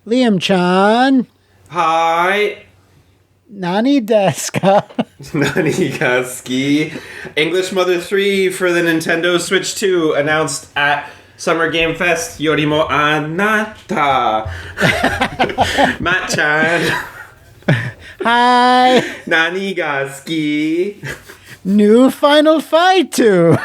Liam-chan, Hi, nani desu ka? Nanigaski. English Mother 3 for the Nintendo Switch 2 announced at Summer Game Fest. Yorimo anata. Matt-chan. Hi, Nanigaski. new Final Fight 2.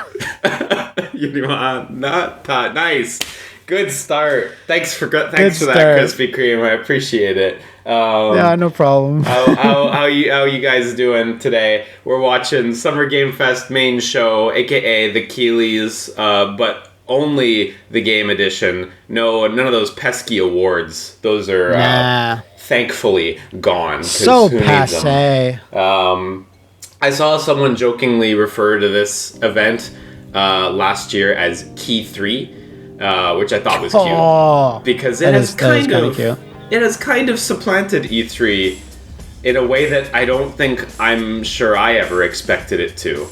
Yorimo anata. Nice. Good start. Thanks for that, start. Krispy Kreme. I appreciate it. Yeah, no problem. how you guys doing today? We're watching Summer Game Fest main show, aka the Keeleys, but only the game edition. No, none of those pesky awards. Those are thankfully gone. So passe. I saw someone jokingly refer to this event last year as Key 3. Which I thought was cute because it has kind of supplanted E3 in a way that I don't think I'm sure I ever expected it to.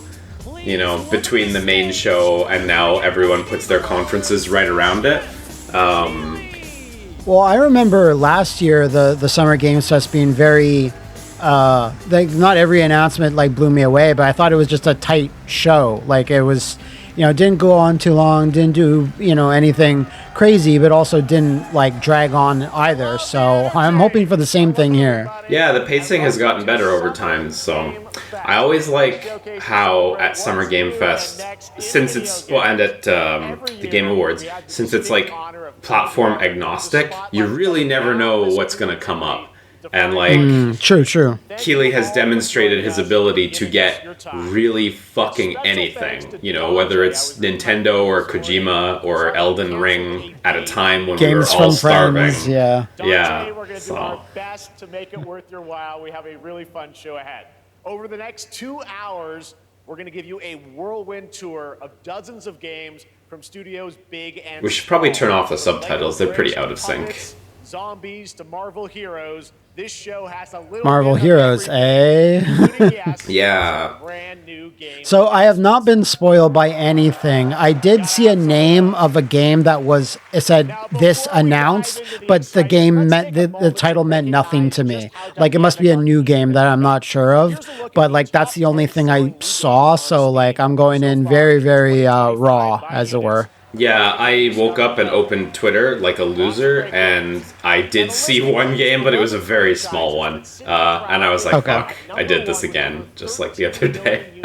You know, between the main show and now everyone puts their conferences right around it. Well, I remember last year the Summer Games Fest being very not every announcement blew me away, but I thought it was just a tight show. It was, didn't go on too long, didn't do, anything crazy, but also didn't drag on either. So I'm hoping for the same thing here. Yeah, the pacing has gotten better over time. So I always like how at Summer Game Fest, since it's, and at the Game Awards, since it's platform agnostic, you really never know what's going to come up. And true. Keeley has demonstrated his ability to get really fucking anything, whether it's Nintendo or Kojima or Elden Ring at a time when we were all starving. Friends, yeah. Yeah. We're going to do our best to make it worth your while. We have a really fun show ahead. Over the next 2 hours, we're going to give you a whirlwind tour of dozens of games from studios big and We should probably turn off the subtitles. They're pretty out of sync. Zombies to Marvel Heroes. This show has a little Marvel Heroes, Yeah. Brand new game. So I have not been spoiled by anything. I did see a name of a game that it said this announced, but the game meant the title meant nothing to me. It must be a new game that I'm not sure of, but that's the only thing I saw. So I'm going in very, very raw, as it were. Yeah, I woke up and opened Twitter like a loser, and I did see one game, but it was a very small one. And I was like, fuck, I did this again, just like the other day.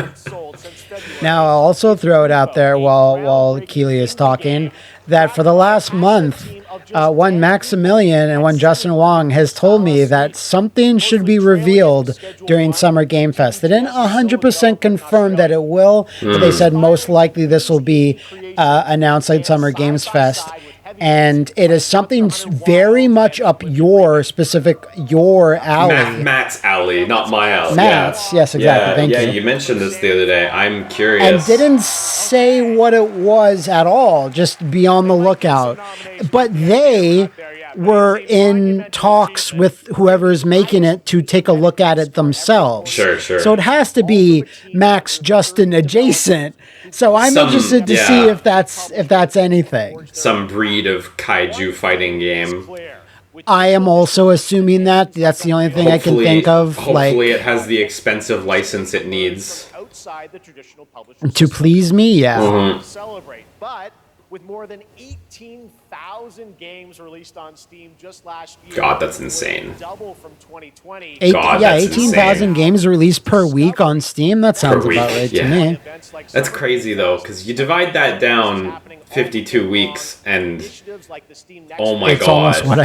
Now, I'll also throw it out there while Keeley is talking, that for the last month, one Maximilian and one Justin Wong has told me that something should be revealed during Summer Game Fest. They didn't 100% confirm that it will, but they said most likely this will be announced at Summer Games Fest. And it is something very much up your alley. Matt's alley, not my alley. Matt's, yes, exactly. Thank you. Yeah, you mentioned this the other day. I'm curious. And didn't say what it was at all. Just be on the lookout. But they were in talks with whoever's making it to take a look at it themselves. Sure. So it has to be Max Justin adjacent. So I'm interested to see if that's anything. Some breed of kaiju fighting game. I am also assuming that. That's the only thing I can think of. Hopefully it has the expensive license it needs. To please me, yeah. Mm-hmm. Celebrate, but with more than 18,000 games released on Steam just last year. God, that's insane. Double from 2020. 18,000 games released per week on Steam. That sounds about right to me. That's crazy though, because you divide that down 52 weeks, and oh my god, it's almost what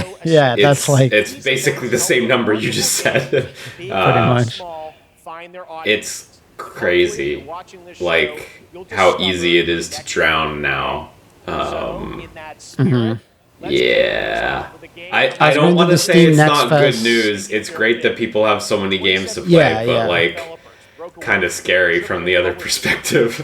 it's basically the same number you just said. Pretty much. It's crazy, how easy it is to drown now. Yeah. I don't want to say it's not good news. It's great that people have so many games to play, but kind of scary from the other perspective.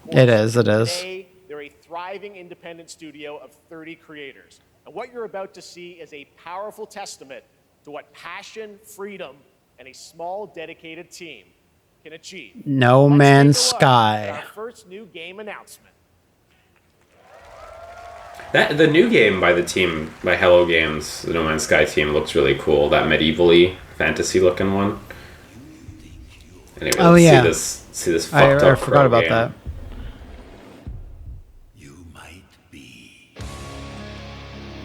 It is. They're a thriving independent studio of 30 creators. And what you're about to see is a powerful testament to what passion, freedom, and a small dedicated team can achieve. No Man's Sky. Our first new game announcement. That the new game by Hello Games, the No Man's Sky team, looks really cool. That medieval-y, fantasy-looking one. Anyway, let's see this fucked up. I forgot about that.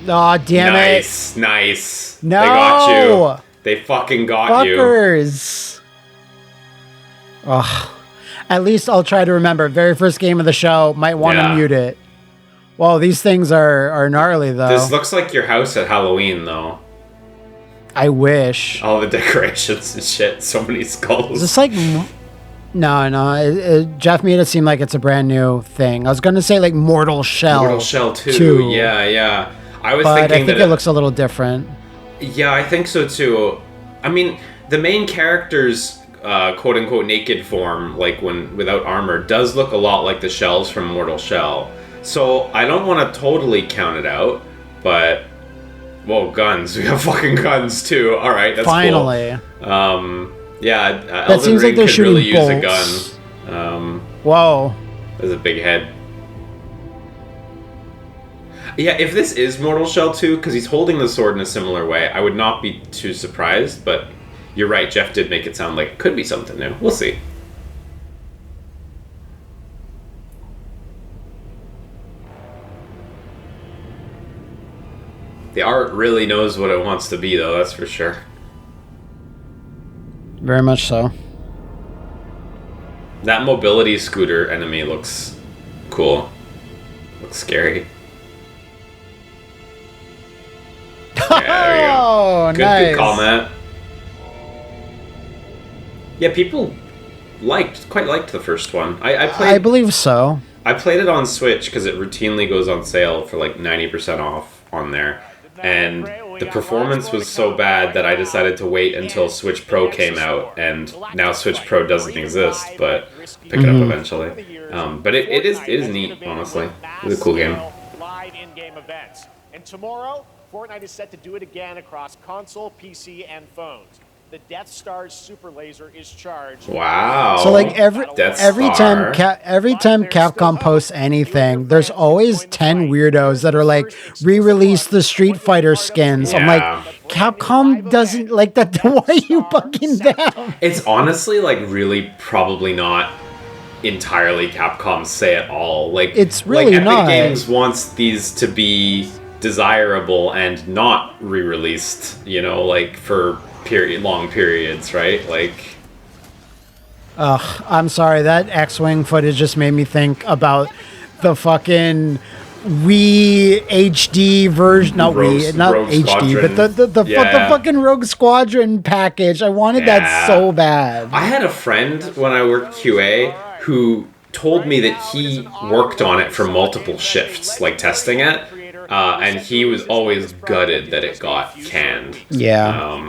Oh, damn it! Nice. No, they got you. They fucking got Fuckers. Oh, at least I'll try to remember. Very first game of the show. Might want to mute it. Well, these things are gnarly though. This looks like your house at Halloween, though. I wish. All the decorations and shit. So many skulls. Is this like? No. Jeff made it seem like it's a brand new thing. I was gonna say like Mortal Shell. Mortal Shell 2. Yeah. I was thinking I think it looks a little different. Yeah, I think so too. I mean, the main character's quote unquote naked form, like without armor, does look a lot like the shells from Mortal Shell. So I don't want to totally count it out, but whoa, guns! We have fucking guns too. All right, that's finally cool. Yeah, that Elden seems Ring like they're could shooting really bolts. use a gun. Whoa, there's a big head. Yeah, if this is Mortal Shell 2, because he's holding the sword in a similar way, I would not be too surprised, but you're right, Jeff did make it sound like it could be something new. We'll see. The art really knows what it wants to be, though, that's for sure. Very much so. That mobility scooter enemy looks cool. Looks scary. Yeah, there you go. Oh, nice. Good call, Matt. Yeah, people quite liked the first one. I believe so. I played it on Switch because it routinely goes on sale for like 90% off on there. And the performance was so bad that I decided to wait until Switch Pro came out, and now Switch Pro doesn't exist, but pick it up eventually. But it is neat, honestly. It's a cool game. Live in-game events. And tomorrow, Fortnite is set to do it again across console, PC, and phones. The Death Star's super laser is charged. Wow. So like every time Capcom posts anything, there's always 10 weirdos that are like re-release the Street Fighter skins. Yeah. I'm like, Capcom doesn't like that. Why are you bugging them? It's honestly like really probably not entirely Capcom's say at all. Like it's really Epic not. Games wants these to be desirable and not re-released, like for long periods, right? Like, I'm sorry, that X-Wing footage just made me think about the fucking Wii HD version, not Rogue HD, Squadron. but the fucking Rogue Squadron package. I wanted that so bad. I had a friend when I worked QA who told me that he worked on it for multiple shifts, like testing it. And he was always gutted that it got canned. Yeah.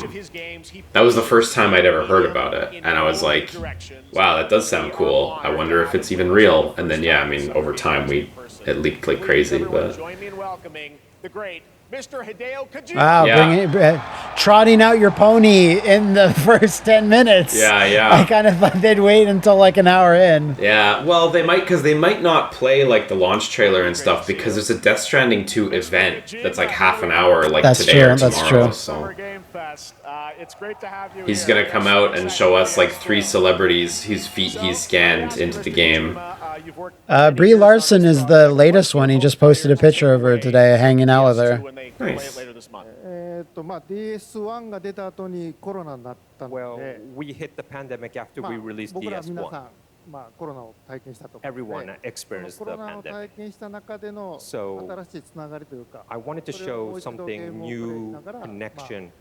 That was the first time I'd ever heard about it. And I was like, wow, that does sound cool. I wonder if it's even real. And then, over time, it leaked like crazy. But Join me in welcoming the great Mr. Hideo Kojima. Wow, trotting out your pony in the first 10 minutes. Yeah. I kind of thought they'd wait until like an hour in. Yeah, well, they might not play like the launch trailer and stuff because there's a Death Stranding 2 event that's like half an hour, like today or tomorrow. That's true. So it's great to have you. He's gonna come out and show us like 3 celebrities whose feet he's scanned into the game. Brie Larson is the latest one. He just posted a picture of her today, hanging out with her. Nice. Well, we hit the pandemic after we released DS1. Everyone experienced the pandemic. So I wanted to show something new, connection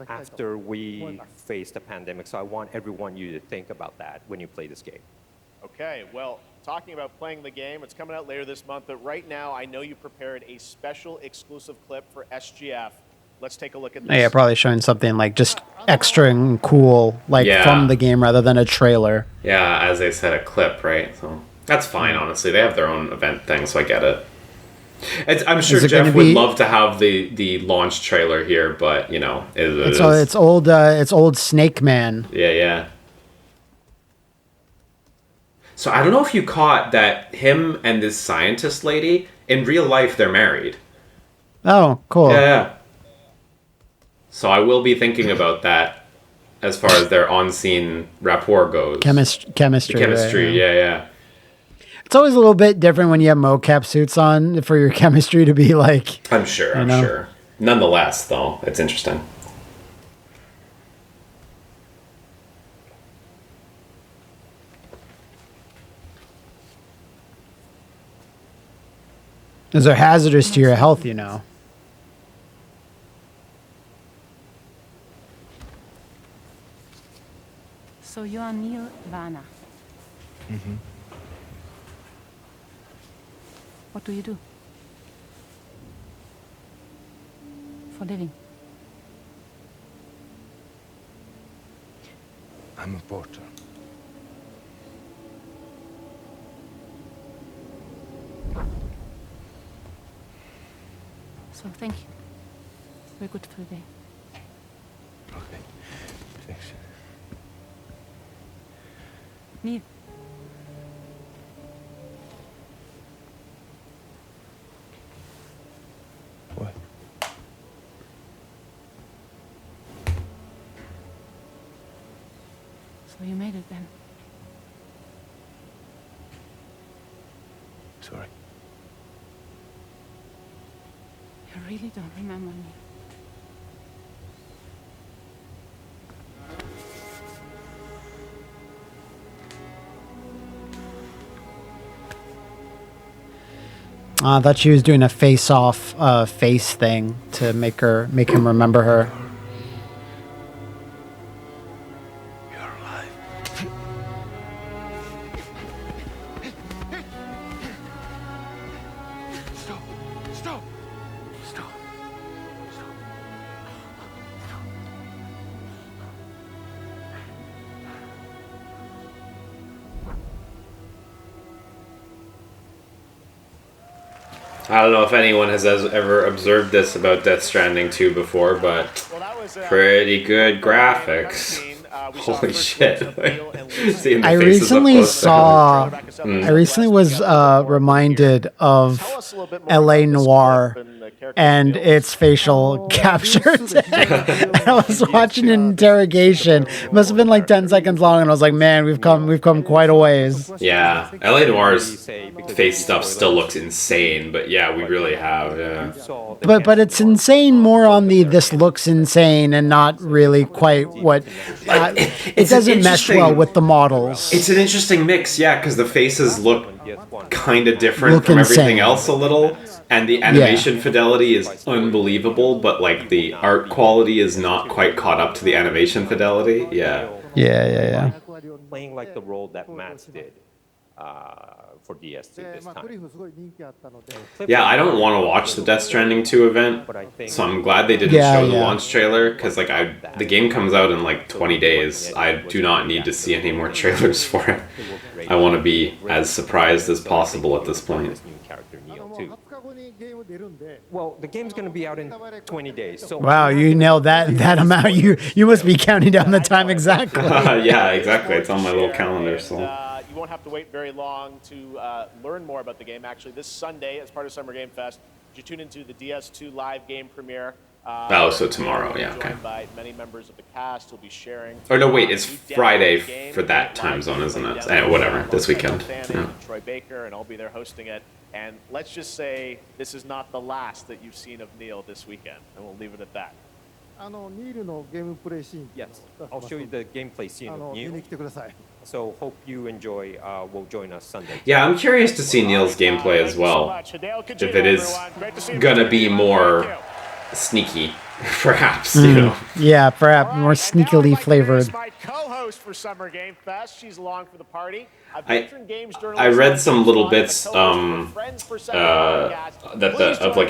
after we faced the pandemic. So I want you to think about that when you play this game. Okay, well, talking about playing the game, it's coming out later this month, but right now I know you prepared a special exclusive clip for SGF. Let's take a look at this. Yeah, probably showing something like just extra and cool, from the game rather than a trailer. Yeah, as they said, a clip, right? So that's fine, honestly. They have their own event thing, so I get it. I'm sure Jeff would love to have the launch trailer here, but it's old Snake Man. Yeah. So I don't know if you caught that him and this scientist lady in real life they're married. Oh, cool. Yeah. So I will be thinking about that as far as their on-scene rapport goes. Chemistry. Chemistry, right, yeah. It's always a little bit different when you have mocap suits on for your chemistry to be like. I'm sure. Nonetheless, though, it's interesting. Those are hazardous to your health, you know. So you are Neil Varner. Mm-hmm. What do you do? For a living? I'm a porter. So thank you. Very good for the day. Okay. Thanks. Neil. What? So you made it then? Sorry. You really don't remember me. I thought she was doing a face-off face thing to make him remember her. You're alive. Stop. Stop. Stop. Stop. I don't know if anyone has ever observed this about Death Stranding 2 before, but pretty good graphics. Holy shit. Seeing the I faces up recently close. I recently was reminded of LA Noire and its facial captures. I was watching an interrogation. It must have been like 10 seconds long, and I was like, man, we've come quite a ways. Yeah, LA Noir's face stuff still looks insane, but yeah, we really have, yeah. But it's insane more on the this looks insane and not really quite what it doesn't mesh well with the models. It's an interesting mix, yeah, because the faces look kind of different Look from insane. everything else a little, and the animation fidelity is unbelievable, but like the art quality is not quite caught up to the animation fidelity. Yeah. Yeah. Playing like the role that Matt did for DS2 this time. Yeah, I don't want to watch the Death Stranding 2 event, so I'm glad they didn't show the launch trailer, because like the game comes out in like 20 days. I do not need to see any more trailers for it. I want to be as surprised as possible at this point. Well, the game's going to be out in 20 days. So Wow, you nailed that amount. You must be counting down the time exactly. Yeah, exactly. It's on my little calendar, so. You won't have to wait very long to learn more about the game. Actually, this Sunday, as part of Summer Game Fest, you tune into the DS2 live game premiere. So tomorrow, yeah, okay. Joined by many members of the cast who'll be sharing. Oh no, wait, it's Friday for that time zone, isn't it? Whatever, this weekend. Yeah. Troy Baker, and I'll be there hosting it. And let's just say this is not the last that you've seen of Neil this weekend, and we'll leave it at that. yes, I'll show you the gameplay scene of Neil. So hope you enjoy. Will join us Sunday. Yeah, I'm curious to see Neil's gameplay as well. If it is gonna be more sneaky, perhaps, you know. Yeah, perhaps more sneakily flavored. My co-host for Summer Game Fest. She's along for the party. I read some little bits of like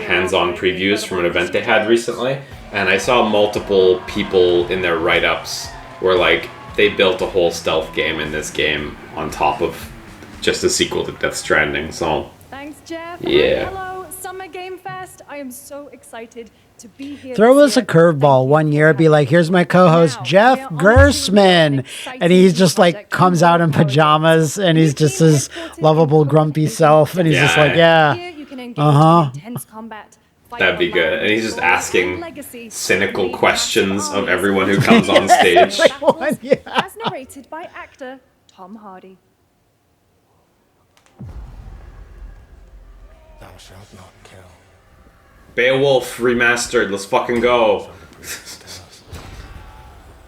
hands-on previews from an event they had recently, and I saw multiple people in their write-ups where like they built a whole stealth game in this game on top of just a sequel to Death Stranding. So thanks, Jeff. Yeah. Hello, Summer Game Fest. I am so excited to be here. Throw us a curveball one year, be like, here's my co-host Jeff Gersman, and he's just like comes out in pajamas and he's just his lovable grumpy self, and he's just like, yeah, can engage in intense combat. That'd be good. And he's just asking cynical questions of everyone who comes on stage. As narrated by actor Tom Hardy. Thou shalt not kill. Beowulf remastered. Let's fucking go.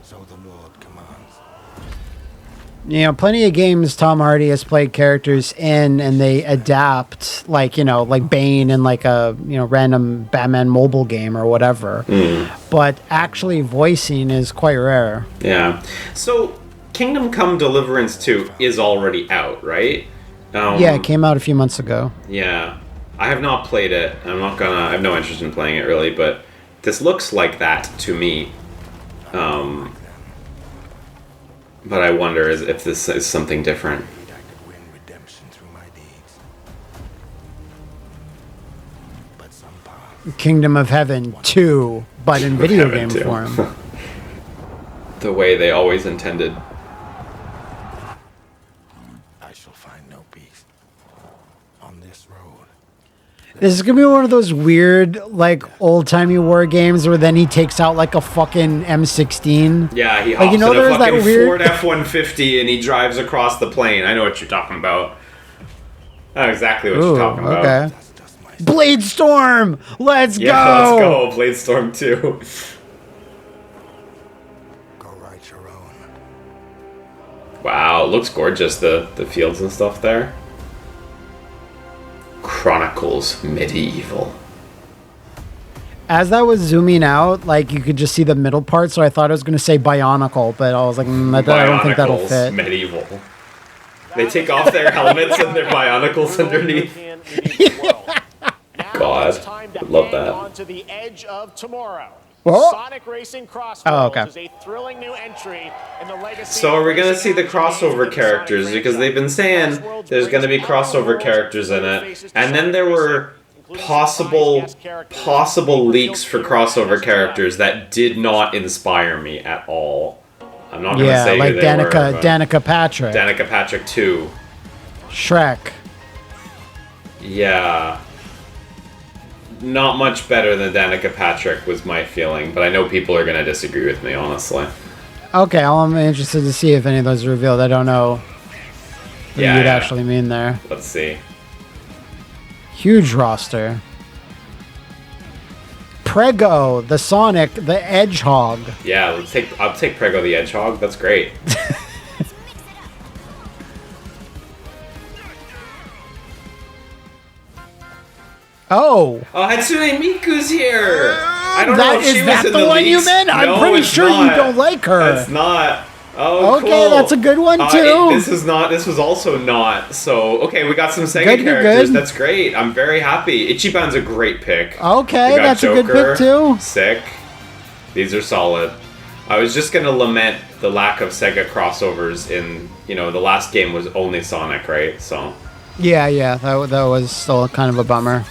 So the Lord commands. You know, plenty of games Tom Hardy has played characters in, and they adapt, like, you know, like Bane in like a, you know, random Batman mobile game or whatever. But actually voicing is quite rare. Yeah. So, Kingdom Come Deliverance 2 is already out, right? Yeah, it came out a few months ago. Yeah. I have not played it. I have no interest in playing it really, but this looks like that to me. But I wonder if this is something different. I could win redemption through my deeds. But some paths Kingdom of Heaven 2, but in video game too. form. The way they always intended. I shall find no peace on this road. This is gonna be one of those weird, like, old-timey war games where then he takes out, like, a fucking M16. Yeah, he Like, hops you know, in a there's that fucking weird- Ford F-150 and he drives across the plane. I know what you're talking about. I know exactly what Ooh, you're talking about. okay. Blade Storm! Let's Yeah, go! let's go. Blade Storm 2. Go write your own. Wow, it looks gorgeous, the fields and stuff there. Chronicles Medieval. As that was zooming out, like, you could just see the middle part, so I thought I was going to say Bionicle, but I was like, I don't think that'll Bionicles fit. Medieval. They take off their helmets and their bionicles underneath. God, I love that. On to the edge of tomorrow. Whoa. Sonic Racing Crossroads Oh, okay. is a thrilling new entry in the legacy. So are we of gonna racing see the action crossover games characters? Sonic Because they've been saying franchise. there's gonna be crossover characters in it. And then there were possible leaks for crossover characters that did not inspire me at all. I'm not gonna Yeah, say like who they were, but Danica Patrick. Danica Patrick 2. Shrek. Yeah. Not much better than Danica Patrick was my feeling, but I know people are gonna disagree with me, honestly. Okay, well, I'm interested to see if any of those are revealed. I don't know what Yeah, you'd yeah. actually mean there. Let's see. Huge roster. Prego, the Sonic, the Hedgehog. Yeah, I'll take Prego the Hedgehog. That's great. Oh, Oh, Hatsune Miku's here. I don't know if she is was that in the one you leaks. meant? I'm No, pretty it's sure not. you don't like her. That's not. Oh, Okay, cool. that's a good one, too. This is not. This was also not. So okay, we got some Sega Good, good, characters. good. That's great. I'm very happy. Ichiban's a great pick. Okay, We got that's a good Joker. pick, too. Sick. These are solid. I was just gonna lament the lack of Sega crossovers in. You know, the last game was only Sonic, right? So. Yeah, that was still kind of a bummer.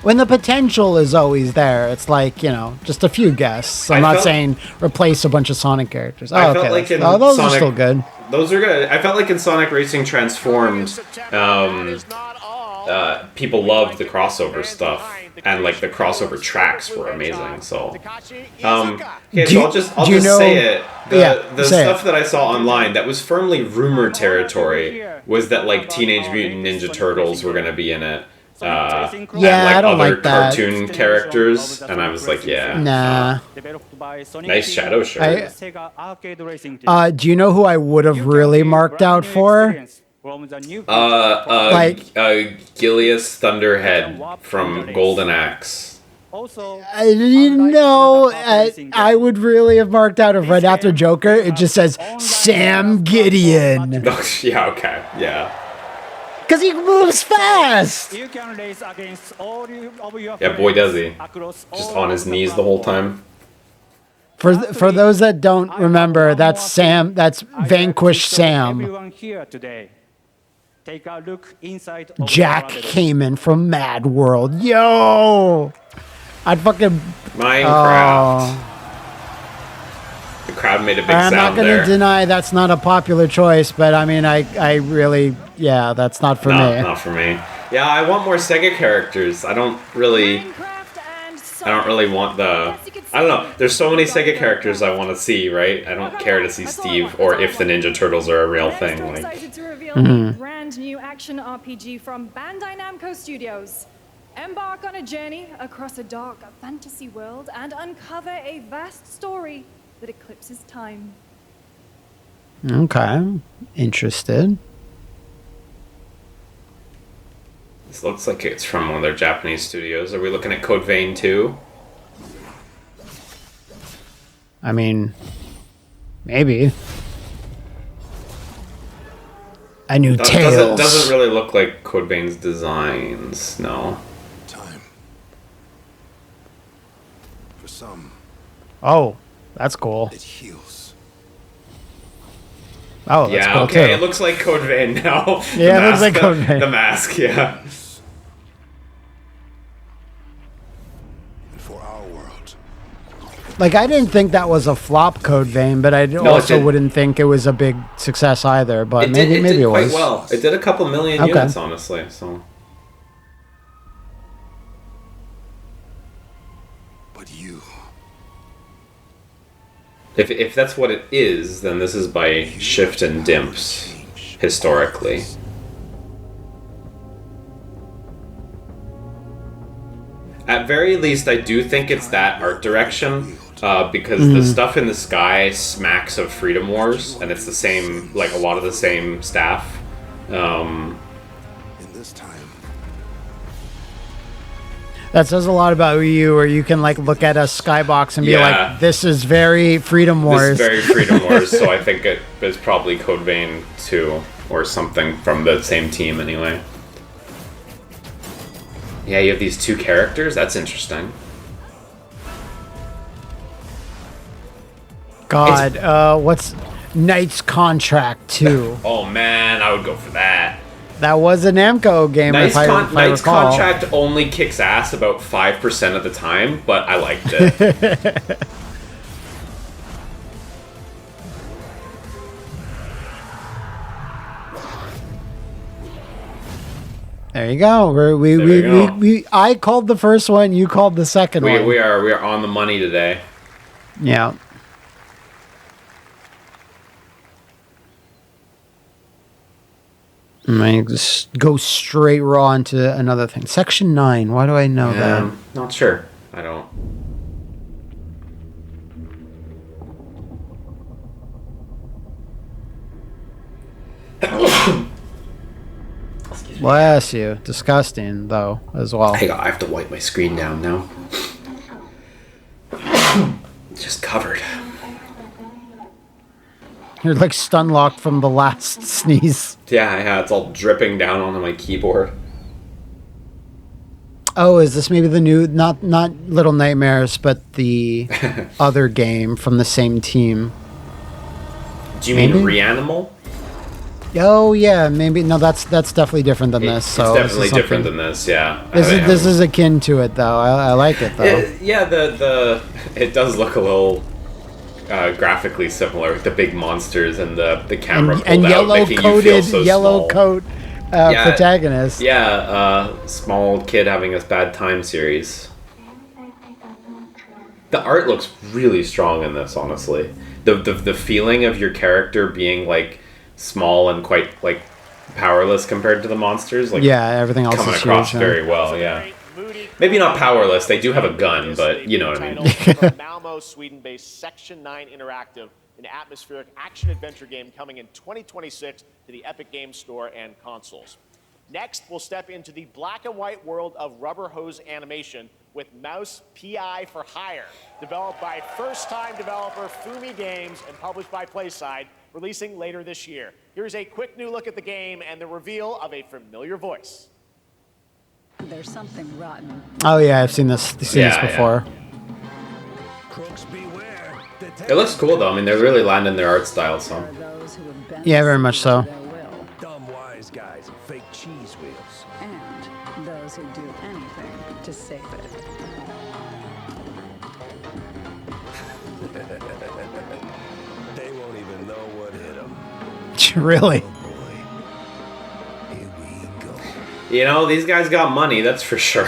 When the potential is always there, it's like, you know, just a few guests. I'm I not felt- saying replace a bunch of Sonic characters. Oh, I okay. felt like in those are Sonic- still good. Those are good. I felt like in Sonic Racing Transformed, people loved the crossover stuff, and like the crossover tracks were amazing. So, okay, so I'll just do you know- say it. The say stuff it. that I saw online that was firmly rumor territory was that like Teenage Mutant Ninja Turtles were gonna be in it. Yeah, and, I don't other like that. cartoon characters, and I was like, yeah, Nah. nice shadow shirt. Do you know who I would have really marked out for? Like- Gilius Thunderhead from Golden Axe. I would really have marked out if right after Joker, it just says Sam Gideon. Yeah, okay, yeah. Because he moves fast. Yeah, boy does he. Just on his knees the whole time. For those that don't remember, that's Sam. That's Vanquish Sam. Jack Kamen from Mad World. Yo, I'd fucking. Minecraft. The crowd made a big I'm sound not going there. to deny that's not a popular choice, but I mean, I really, yeah, that's not for me. Not for me. Yeah, I want more Sega characters. I don't really want the... I don't know. There's so many Sega characters I want to see, right? I don't care to see Steve or if the Ninja Turtles are a real thing. We're Like, excited to reveal a brand new action RPG from Bandai Namco Studios. Embark on a journey across a dark fantasy world and uncover a vast story that eclipses time. Okay, interested. this looks like it's from one of their Japanese studios. Are we looking at Code Vein 2? I mean, maybe. A new Tales. Doesn't really look like Code Vein's designs, no. Time. For some, Oh, that's cool. it heals. Oh, that's Yeah, cool okay, too. it looks like Code Vein now. Yeah, it looks like Code Vein. The mask, yeah. And for our world, Like, I didn't think that was a flop, Code Vein, but I also did. wouldn't think it was a big success either. But maybe did it quite was. well. It did a couple million Okay. units, honestly. So but you, if that's what it is, then this is by Shift and Dimps historically. At very least, I do think it's that art direction, because the stuff in the sky smacks of Freedom Wars, and it's the same, like a lot of the same staff. in this time, That says a lot about you, where you can like look at a skybox and be Yeah. like, "This is very Freedom This Wars." is very Freedom Wars, so I think it is probably Code Vein 2 or something from the same team anyway. Yeah, you have these two characters? That's interesting. God, what's Knight's Contract 2? Oh man, I would go for that. That was a Namco game, Knight's, if I Knight's recall. Contract only kicks ass about 5% of the time, but I liked it. There you go. I called the first one. You called the second one. we are on the money today. Yeah. I might just go straight raw into another thing. Section 9. Why do I know that? Not sure. I don't. Bless you. Disgusting, though, as well. Hang on, I have to wipe my screen down now. It's just covered. You're like stun locked from the last sneeze. Yeah, it's all dripping down onto my keyboard. Oh, is this maybe the new, not Little Nightmares, but the other game from the same team? Do you mean Maybe? Reanimal? Oh yeah, maybe. No, that's definitely different than this. So It's definitely different than this, yeah. This is akin to it, though. I like it though. It does look a little graphically similar with the big monsters and the camera and pulled out, yellow making you feel coated, so yellow small. coat protagonist. Yeah, small kid having a bad time series. The art looks really strong in this, honestly. The feeling of your character being like small and quite like powerless compared to the monsters, like Yeah, everything else coming is across huge. very well. Yeah, maybe not powerless. They do have a gun, but you know what I mean. From Malmo, Sweden-based Section 9 Interactive, an atmospheric action-adventure game coming in 2026 to the Epic Games Store and consoles. Next, we'll step into the black and white world of rubber hose animation with Mouse PI for Hire, developed by first-time developer Fumi Games and published by PlaySide, releasing later this year. Here's a quick new look at the game and the reveal of a familiar voice. There's something rotten. Oh yeah, I've seen this before. crooks beware. It looks cool though. I mean, they're really landing their art style. So Those who have bent Yeah, very much so. their will, Dumb wise guys and fake cheese wheels. and those who do anything to save it. They won't even know what hit them. Really? Oh boy. Here we go. You know, these guys got money, that's for sure.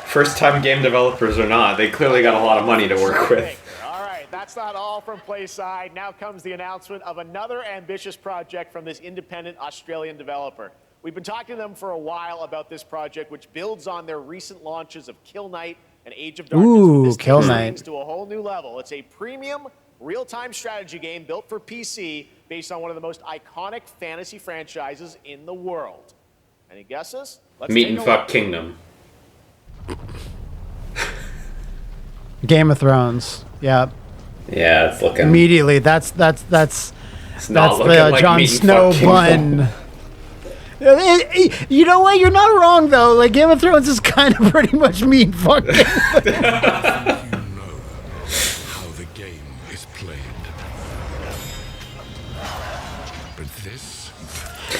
First-time game developers or not, they clearly got a lot of money to work with. All right, that's not all from Playside. Now comes the announcement of another ambitious project from this independent Australian developer. We've been talking to them for a while about this project, which builds on their recent launches of Kill Knight and Age of Darkness. Ooh, this Kill takes Knight. things to a whole new level. It's a premium, real-time strategy game built for PC based on one of the most iconic fantasy franchises in the world. Any guesses? Let's Meat take and a Fuck look. Kingdom. Game of Thrones. Yeah. Yeah, it's looking... Immediately. That's It's not the looking like Jon Meat and Snow Fuck Kingdom. bun. You know what? You're not wrong though. Like Game of Thrones is kind of pretty much mean fucking. You know how the game is played. But this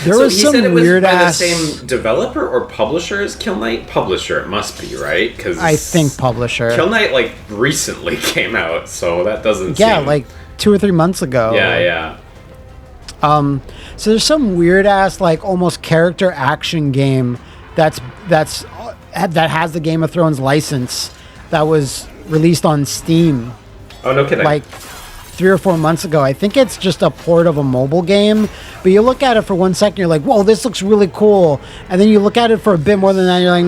There So was he some said it was weird by ass. the same developer or publisher as Kill Knight? Publisher, it must be, right? Because I think publisher. Kill Knight like recently came out, so that doesn't Yeah, seem... like 2 or 3 months ago. Yeah. So there's some weird ass like almost character action game that has the Game of Thrones license that was released on Steam Oh, no kidding. like 3 or 4 months ago. I think it's just a port of a mobile game, but you look at it for 1 second, you're like, whoa, this looks really cool. And then you look at it for a bit more than that, you're like,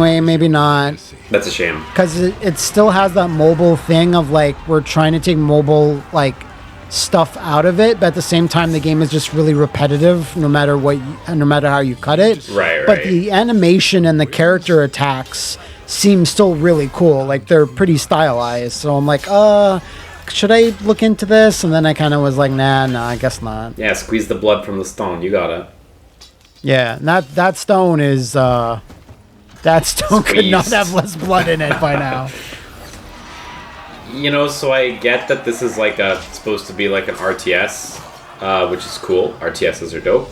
wait, maybe not. That's a shame. Because it still has that mobile thing of like, we're trying to take mobile like stuff out of it, but at the same time the game is just really repetitive no matter how you cut it. Right. But the animation and the character attacks seem still really cool. Like they're pretty stylized. So I'm like, should I look into this? And then I kind of was like, nah, I guess not. Yeah, squeeze the blood from the stone. You got it. Yeah, that stone is that stone could not Squeezed. have less blood in it by now. You know, so I get that this is like supposed to be like an RTS, which is cool. RTSs are dope.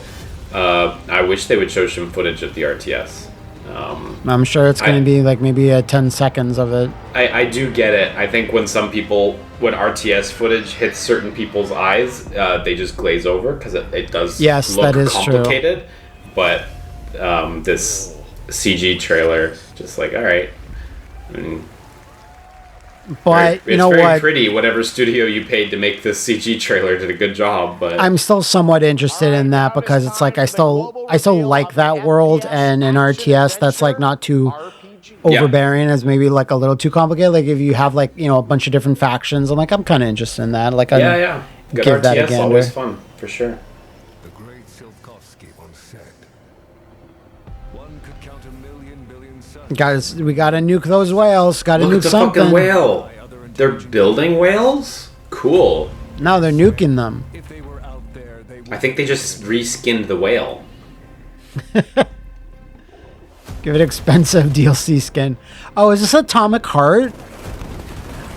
I wish they would show some footage of the RTS. I'm sure it's going to be like maybe 10 seconds of it. I do get it. I think when RTS footage hits certain people's eyes, they just glaze over because it does Yes, look that is true. complicated. But this CG trailer, just like, all right. I mean, But it's you know very what? pretty. Whatever studio you paid to make this CG trailer did a good job. But I'm still somewhat interested in that because it's like I still like that world, and in RTS that's like not too overbearing as maybe like a little too complicated. Like if you have like a bunch of different factions, I'm kind of interested in that. Like yeah, good give that a RTS gander. always fun for sure. the great Silkovsky once said, one could count 1,000,000 billion suns. Guys, we gotta nuke those whales. Gotta Look nuke at the something. fucking whale. They're building whales? Cool. No, they're nuking them. If they were out there, they would I think they just reskinned the whale. Give it expensive DLC skin. Oh, is this Atomic Heart?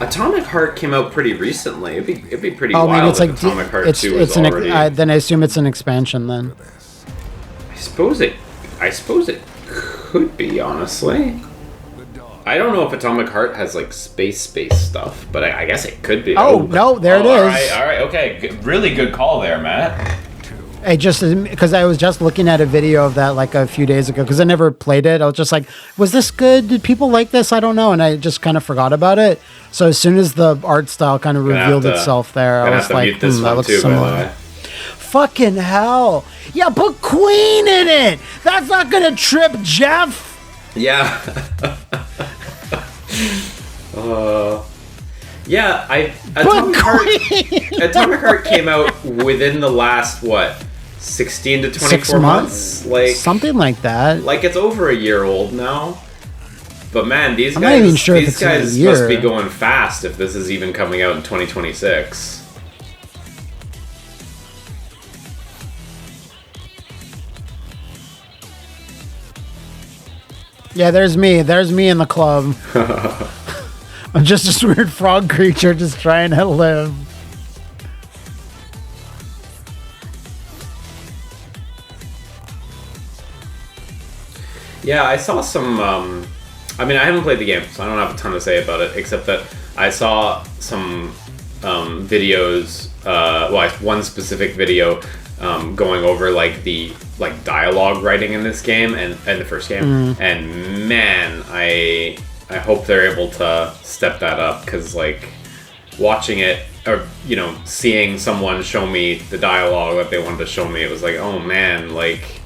Atomic Heart came out pretty recently. It'd be pretty Oh, wild maybe it's if like Atomic Heart it's 2 was an already... then I assume it's an expansion then. I suppose it could be, honestly. I don't know if Atomic Heart has like space stuff, but I guess it could be. Oh, no, there it is. All right, okay. Really good call there, Matt. I just because I was just looking at a video of that like a few days ago because I never played it. I was just like, was this good? Did people like this? I don't know, and I just kind of forgot about it. So as soon as the art style kind of revealed itself there, I was like, that looks similar. Fucking hell! Yeah, put Queen in it. That's not gonna trip Jeff. Yeah. Atomic Heart came out within the last 16 to 24 6 months, like something like that. Like it's over a year old now. But man, these I'm guys, not even sure if these it's a guys year. must be going fast if this is even coming out in 2026. Yeah, there's me in the club. I'm just this weird frog creature just trying to live. Yeah, I saw some. I mean, I haven't played the game, so I don't have a ton to say about it, except that I saw some videos. One specific video going over like the dialogue writing in this game and the first game, and man, I hope they're able to step that up, because like watching it, or seeing someone show me the dialogue that they wanted to show me, it was like, oh man, like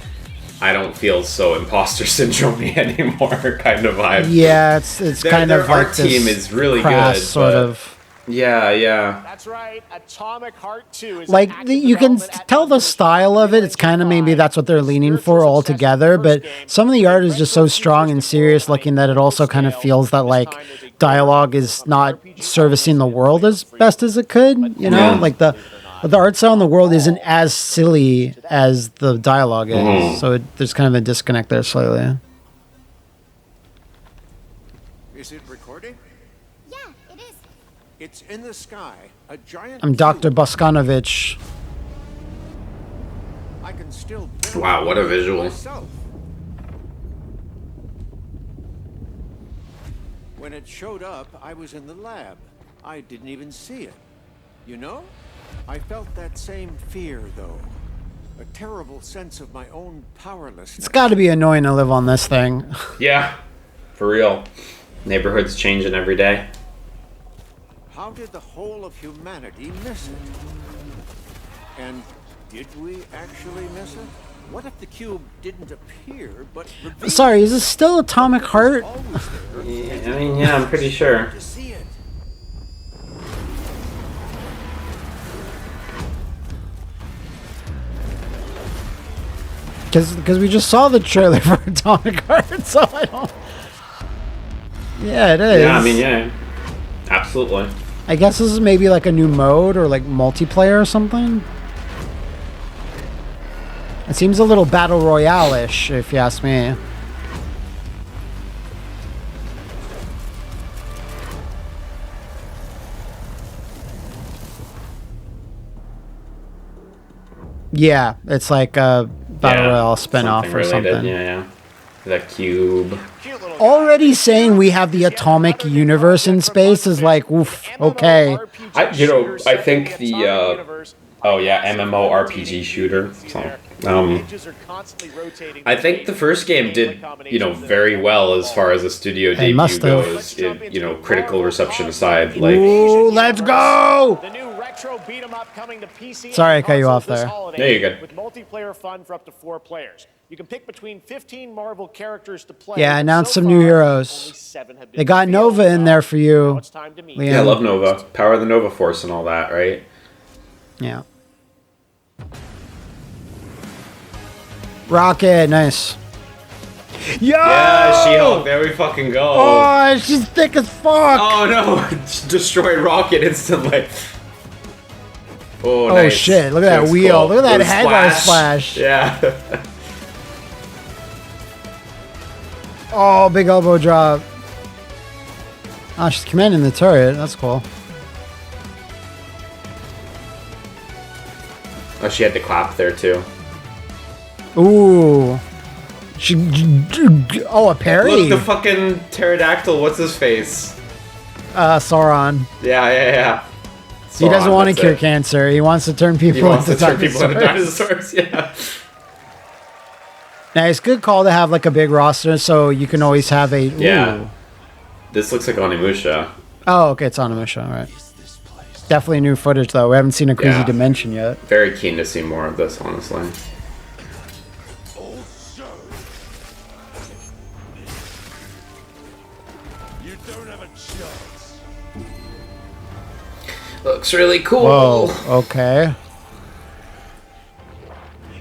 I don't feel so imposter syndrome-y anymore kind of vibe. Yeah, it's kind of like art team this is really crass good, sort of. Yeah. That's right. Atomic Heart 2 is Like you can tell the style of it. It's kind of maybe that's what they're leaning for altogether. But some of the art is just so strong and serious looking that it also kind of feels that like dialogue is not servicing the world as best as it could. Like the art style in the world isn't as silly as the dialogue is. So there's kind of a disconnect there slightly. Is it recording? Yeah, it is. It's in the sky, a giant. I'm Dr. Boskanovich. I can still Wow, what a visual. myself. When it showed up, I was in the lab. I didn't even see it. I felt that same fear, though. A terrible sense of my own powerlessness. It's got to be annoying to live on this thing. Yeah, for real. Neighborhood's changing every day. How did the whole of humanity miss it? And did we actually miss it? What if the cube didn't appear, but revealed Sorry, is this still Atomic Heart? Yeah, I'm pretty sure. to see it? Because we just saw the trailer for Atomic Heart, so I don't... Yeah, it is. Yeah, I mean, yeah. Absolutely. I guess this is maybe like a new mode or like multiplayer or something. It seems a little battle royale-ish, if you ask me. Yeah, it's like a battle royale spin-off or something. Yeah. The cube. Already saying we have the atomic universe in space is like, oof, okay. I think the MMORPG shooter. So, I think the first game did, very well as far as the studio debut goes. Critical reception aside, like. Ooh, let's go! Sorry, I cut you off there. Yeah, you're good. With multiplayer fun for up to 4 players. You can pick between 15 Marvel characters to play. Yeah, announced some new heroes. They got Nova in there for you. Liam. Yeah, I love Nova. Power of the Nova Force and all that, right? Yeah. Rocket, nice. Yo! Yeah, She-Hulk, there we fucking go. Oh, she's thick as fuck. Oh no, destroyed Rocket instantly. Oh, Oh nice. shit, look at that That's wheel. cool. Look at that The Hagar splash. Yeah. Oh, big elbow drop. Oh, she's commanding the turret. That's cool. Oh, she had to clap there too. Ooh. Oh, a parry. Look, the fucking pterodactyl, what's his face? Sauron. Yeah. He doesn't Sauron, want to that's cure it. cancer. He wants to turn people He wants into to turn people into dinosaurs, yeah. Now, it's a good call to have like a big roster so you can always have a... Yeah. Ooh. This looks like Onimusha. Oh, okay, it's Onimusha, all right. Definitely new footage, though. We haven't seen a crazy dimension yet. Very keen to see more of this, honestly. You don't have a chance. Looks really cool. Whoa, okay.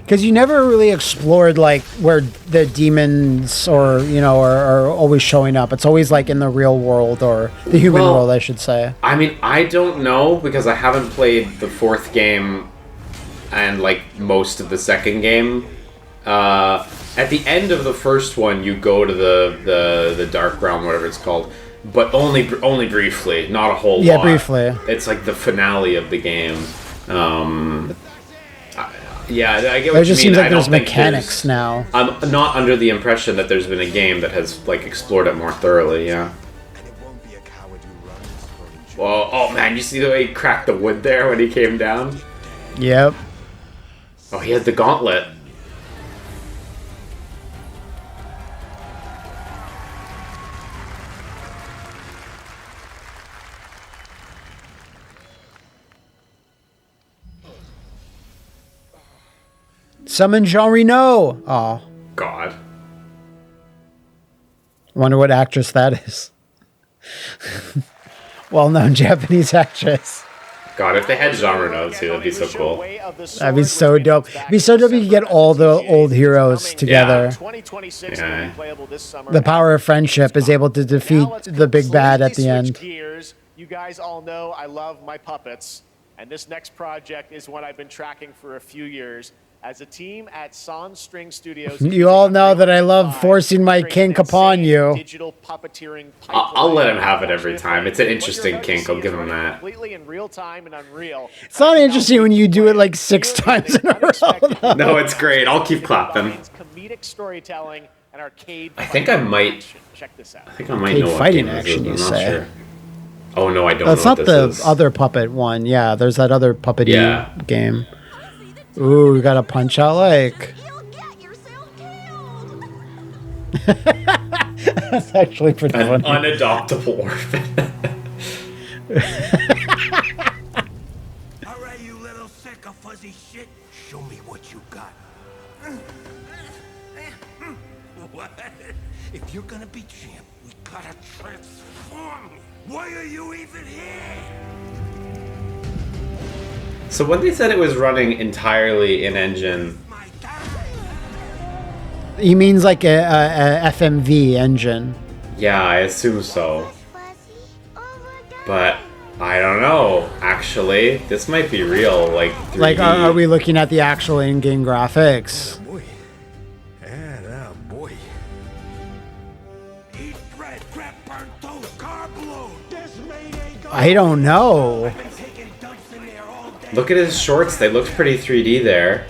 Because you never really explored like where the demons or are always showing up. It's always like in the real world or the human world, I should say. I mean, I don't know because I haven't played the 4th game and like most of the 2nd game. At the end of the first one, you go to the Dark Realm, whatever it's called, but only briefly, not a whole lot. Yeah, briefly. It's like the finale of the game. Yeah, I get what you mean. It just seems like I don't there's think mechanics now. I'm not under the impression that there's been a game that has like explored it more thoroughly. Yeah. Well, oh man, you see the way he cracked the wood there when he came down? Yep. Oh, he has the gauntlet. Summon Jean Reno. Oh, God. Wonder what actress that is. Well-known Japanese actress. God, if they had Jean Reno too, that'd be so cool. That'd be so dope. It'd be so dope if you could get all the old heroes together. Yeah. The power of friendship is able to defeat the big bad at the end. Gears. You guys all know I love my puppets, and this next project is one I've been tracking for a few years. As a team at Sans String Studios, You all know that I love forcing my kink upon you. digital puppeteering I'll let him have it every time. It's an interesting kink. I'll give him that. completely in real time and unreal. It's not interesting when you do it like 6 times in a row. No, it's great. I'll keep clapping. Comedic storytelling and arcade. I think I might. Check this out. I think I might Arcade know what fighting game this action, is. you I'm not say? sure. Oh no, I don't That's know not what the this is. other puppet one. Yeah, there's that other puppety Yeah. game. Ooh, we got a punch out like. That's actually pretty An funny. unadoptable orphan. All right, you little sick of fuzzy shit. Show me what you got. What? If you're gonna be champ, we gotta transform. Why are you even here? So when they said it was running entirely in engine, He means like a FMV engine. yeah, I assume so. But I don't know. Actually, this might be real. Like 3D. Like, are we looking at the actual in-game graphics? Boy. Yeah, boy. Eat bread, crap, burnt toast, carb load. This Mayday go. I don't know. Look at his shorts. They looked pretty 3D there.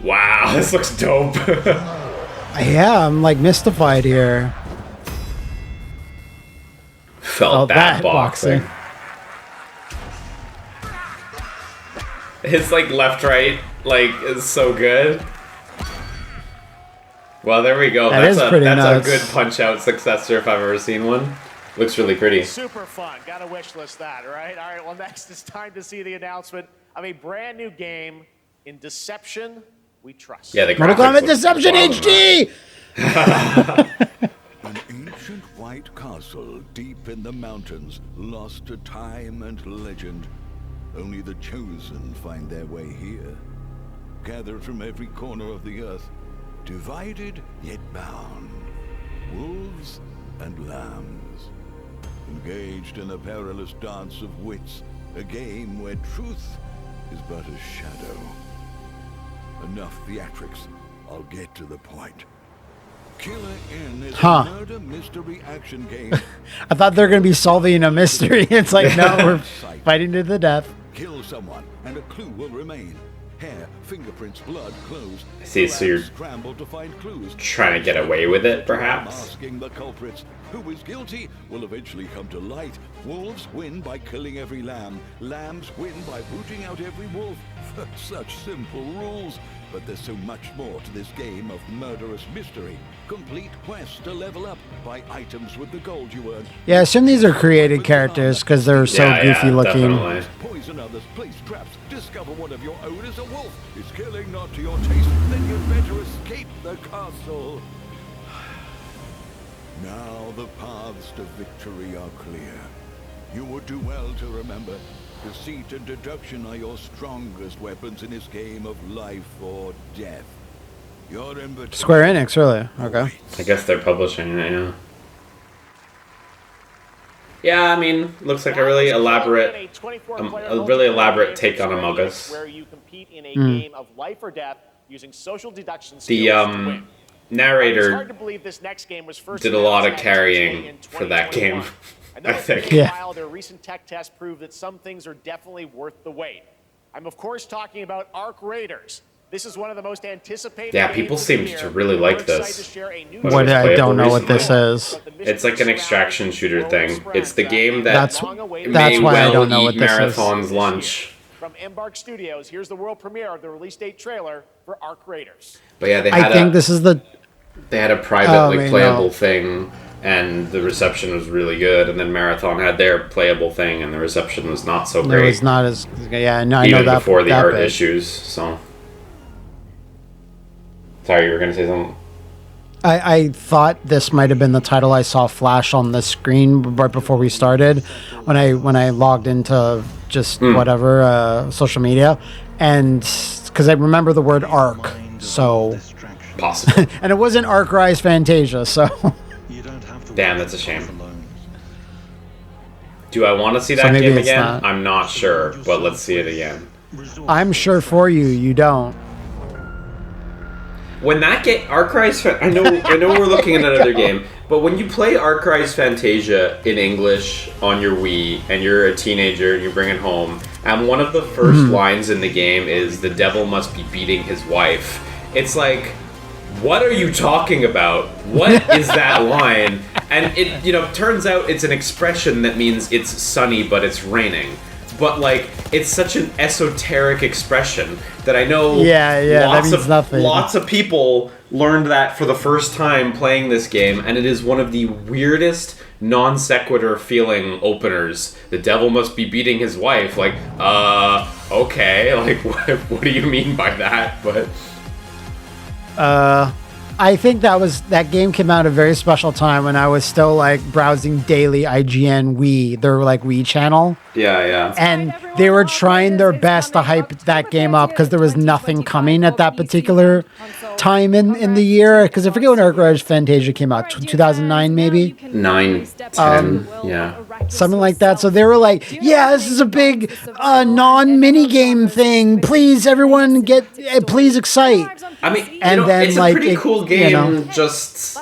Wow, this looks dope. Yeah, I'm like mystified here. Felt that boxing. His like left right like is so good. Well, there we go. That That's is pretty that's nuts. a good punch out successor if I've ever seen one. Looks really pretty. Super fun. Gotta wish list that, right? All right, well, next it's time to see the announcement of a brand new game in Deception We Trust. Yeah, the Mortal graphics Kombat look Deception phenomenal. HD! An ancient white castle deep in the mountains, lost to time and legend. Only the chosen find their way here. Gathered from every corner of the earth, divided yet bound. Wolves and lambs. Engaged in a perilous dance of wits, a game where truth is but a shadow. Enough theatrics. I'll get to the point. Killer Inn is a murder mystery action game. I thought they were going to be solving a mystery. It's like, no, we're fighting to the death. Kill someone, and a clue will remain. Hair, fingerprints, blood, clothes. See, so you're Scramble to find clues. trying to get away with it, perhaps? Masking the culprits. Who is guilty will eventually come to light. Wolves win by killing every lamb. Lambs win by rooting out every wolf. Such simple rules. But there's so much more to this game of murderous mystery. Complete quests to level up by items with the gold you earn. Yeah, I assume these are created characters because they're so goofy looking. Definitely. Poison others, place traps, discover one of your own is a wolf. Is killing not to your taste, then you'd better escape the castle. Now the paths to victory are clear. You would do well to remember, deceit and deduction are your strongest weapons in this game of life or death. Your invitation. Square Enix, really? Okay. I guess they're publishing it, yeah. Yeah, I mean, looks like a really elaborate take on Among Us. Where you compete in a game of life or death using social deduction skills The to win. narrator It's hard to believe this next game was first did a lot of announced at carrying in for that 2021. game, And though I it's think. been a Yeah. while, their recent tech tests prove that some things are definitely worth the wait. I'm of course talking about Arc Raiders. This is one of the most anticipated. Yeah, people seem to really like this. What I don't know what this is. It's like an extraction shooter thing. It's the game that that's why I don't know what this is. Marathon's lunch. From Embark Studios, here's the world premiere of the release date trailer for Arc Raiders. But yeah, I think this is the. They had a private playable thing, and the reception was really good. And then Marathon had their playable thing, and the reception was not so great. It was not as I know Even that before the that art bit. issues. So, sorry, you were gonna say something. I thought this might have been the title I saw flash on the screen right before we started, when I logged into just whatever social media, and because I remember the word Arc, so possible, and it wasn't Arc Rise Fantasia, so damn, that's a shame. Do I want to see that game again? I'm not sure, but let's see it again. I'm sure for you, you don't. When that game, Arc Rise, I know we're looking at another game, but when you play Arc Rise Fantasia in English on your Wii, and you're a teenager and you bring it home, and one of the first lines in the game is, "The devil must be beating his wife," it's like, what are you talking about? What is that line? And it, turns out it's an expression that means it's sunny but it's raining. But like, it's such an esoteric expression that I know that means nothing. Lots of people learned that for the first time playing this game, and it is one of the weirdest non sequitur feeling openers. The devil must be beating his wife. Like, okay, like what do you mean by that? But I think that game came out at a very special time when I was still like browsing daily IGN Wii, their like Wii channel. Yeah. And they were trying their best to hype that game up because there was nothing coming at that particular time in the year. Because I forget when Arc Rise Fantasia came out, 2009 maybe? 9, 10, yeah. Something like that. So they were like, yeah, this is a big non-minigame thing. Please, everyone please excite. I mean, and then, it's like, a pretty cool game, just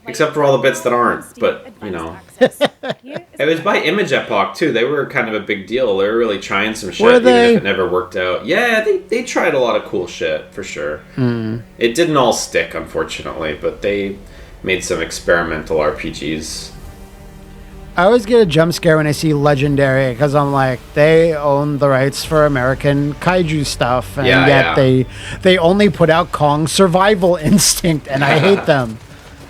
except for all the bits that aren't. But it was by Image Epoch too. They were kind of a big deal. They were really trying some shit, even if it never worked out. Yeah, they tried a lot of cool shit for sure. It didn't all stick, unfortunately, but they made some experimental RPGs. I always get a jump scare when I see Legendary because I'm like, they own the rights for American kaiju stuff, and yet they only put out Kong Survival Instinct, and I hate them.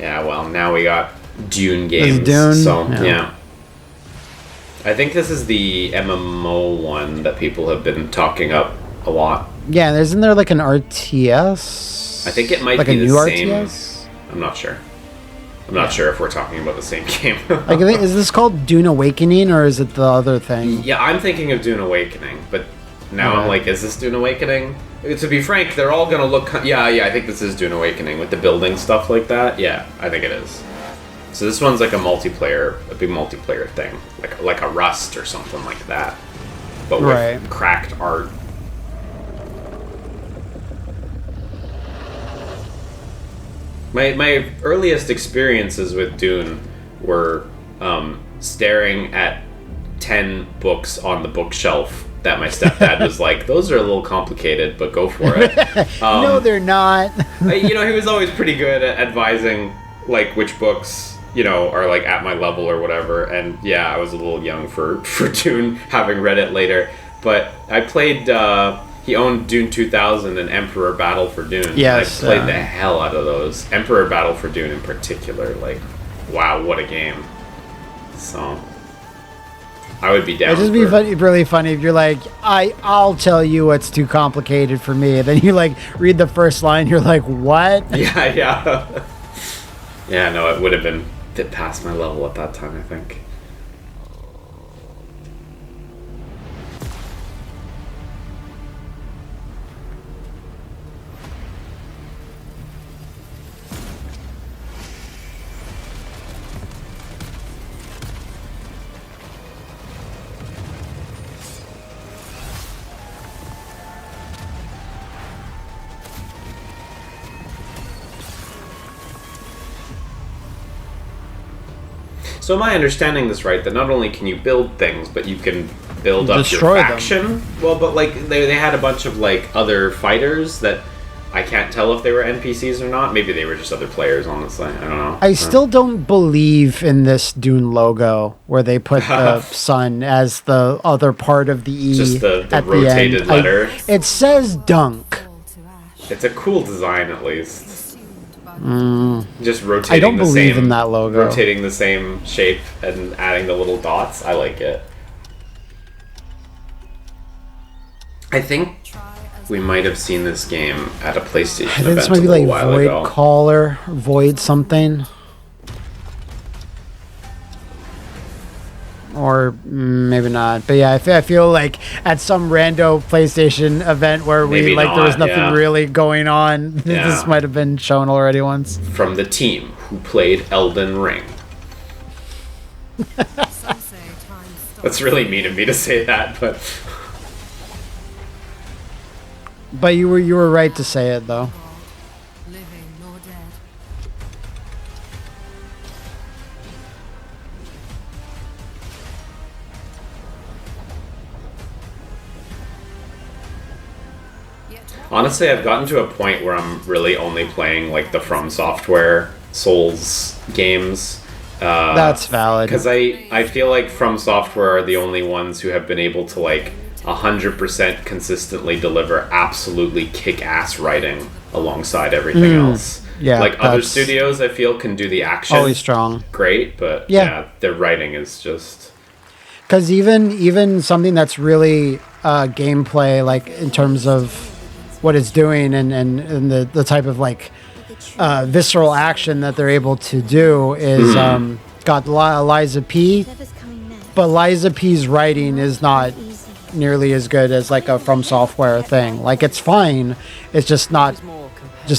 Yeah, well, now we got Dune games. Dune? So yeah. I think this is the MMO one that people have been talking up a lot. Yeah, isn't there like an RTS? I think it might like be a the new same. RTS? I'm not sure. I'm not sure if we're talking about the same game. Like, is this called Dune Awakening, or is it the other thing? Yeah, I'm thinking of Dune Awakening, but now I'm like, is this Dune Awakening? To be frank, they're all gonna look. Yeah, I think this is Dune Awakening with the building stuff like that. Yeah, I think it is. So this one's like a big multiplayer thing, like a Rust or something like that, but with cracked art. My earliest experiences with Dune were staring at 10 books on the bookshelf that my stepdad was like, those are a little complicated, but go for it. No, they're not. He was always pretty good at advising like which books are like at my level or whatever. And yeah, I was a little young for Dune, having read it later. But I played. He owned Dune 2000 and Emperor Battle for Dune. Yes, I played the hell out of those. Emperor Battle for Dune in particular. Like, wow, what a game. So, I would be down. It'd just be really funny if you're like, I'll tell you what's too complicated for me. And then you like read the first line, you're like, what? Yeah. Yeah, no, it would have been a bit past my level at that time, I think. So am I understanding this right, that not only can you build things, but you can build up your faction? Well, but like they had a bunch of like other fighters that I can't tell if they were NPCs or not. Maybe they were just other players, honestly. I don't know. I still don't believe in this Dune logo where they put the sun as the other part of the E. Just the at rotated the end. letter. It says dunk. It's a cool design, at least. Just rotating I don't believe in that logo. Rotating the same shape and adding the little dots. I like it. I think we might have seen this game at a PlayStation event This might be a like while Void ago. Caller, Void something. Or maybe not. But yeah, I feel like at some rando PlayStation event where Maybe there was not, nothing really going on, this might have been shown already once. From the team who played Elden Ring. That's really mean of me to say that, but... But you were right to say it though. Honestly, I've gotten to a point where I'm really only playing like the From Software Souls games. That's valid. Because I feel like From Software are the only ones who have been able to like 100% consistently deliver absolutely kick-ass writing alongside everything else. Yeah, like other studios, I feel can do the action always strong, great, but yeah their writing is just. Because even something that's really gameplay, like in terms of what it's doing and the type of like visceral action that they're able to do is got Liza P. But Liza P's writing is not nearly as good as like a From Software thing. Like it's fine, it's just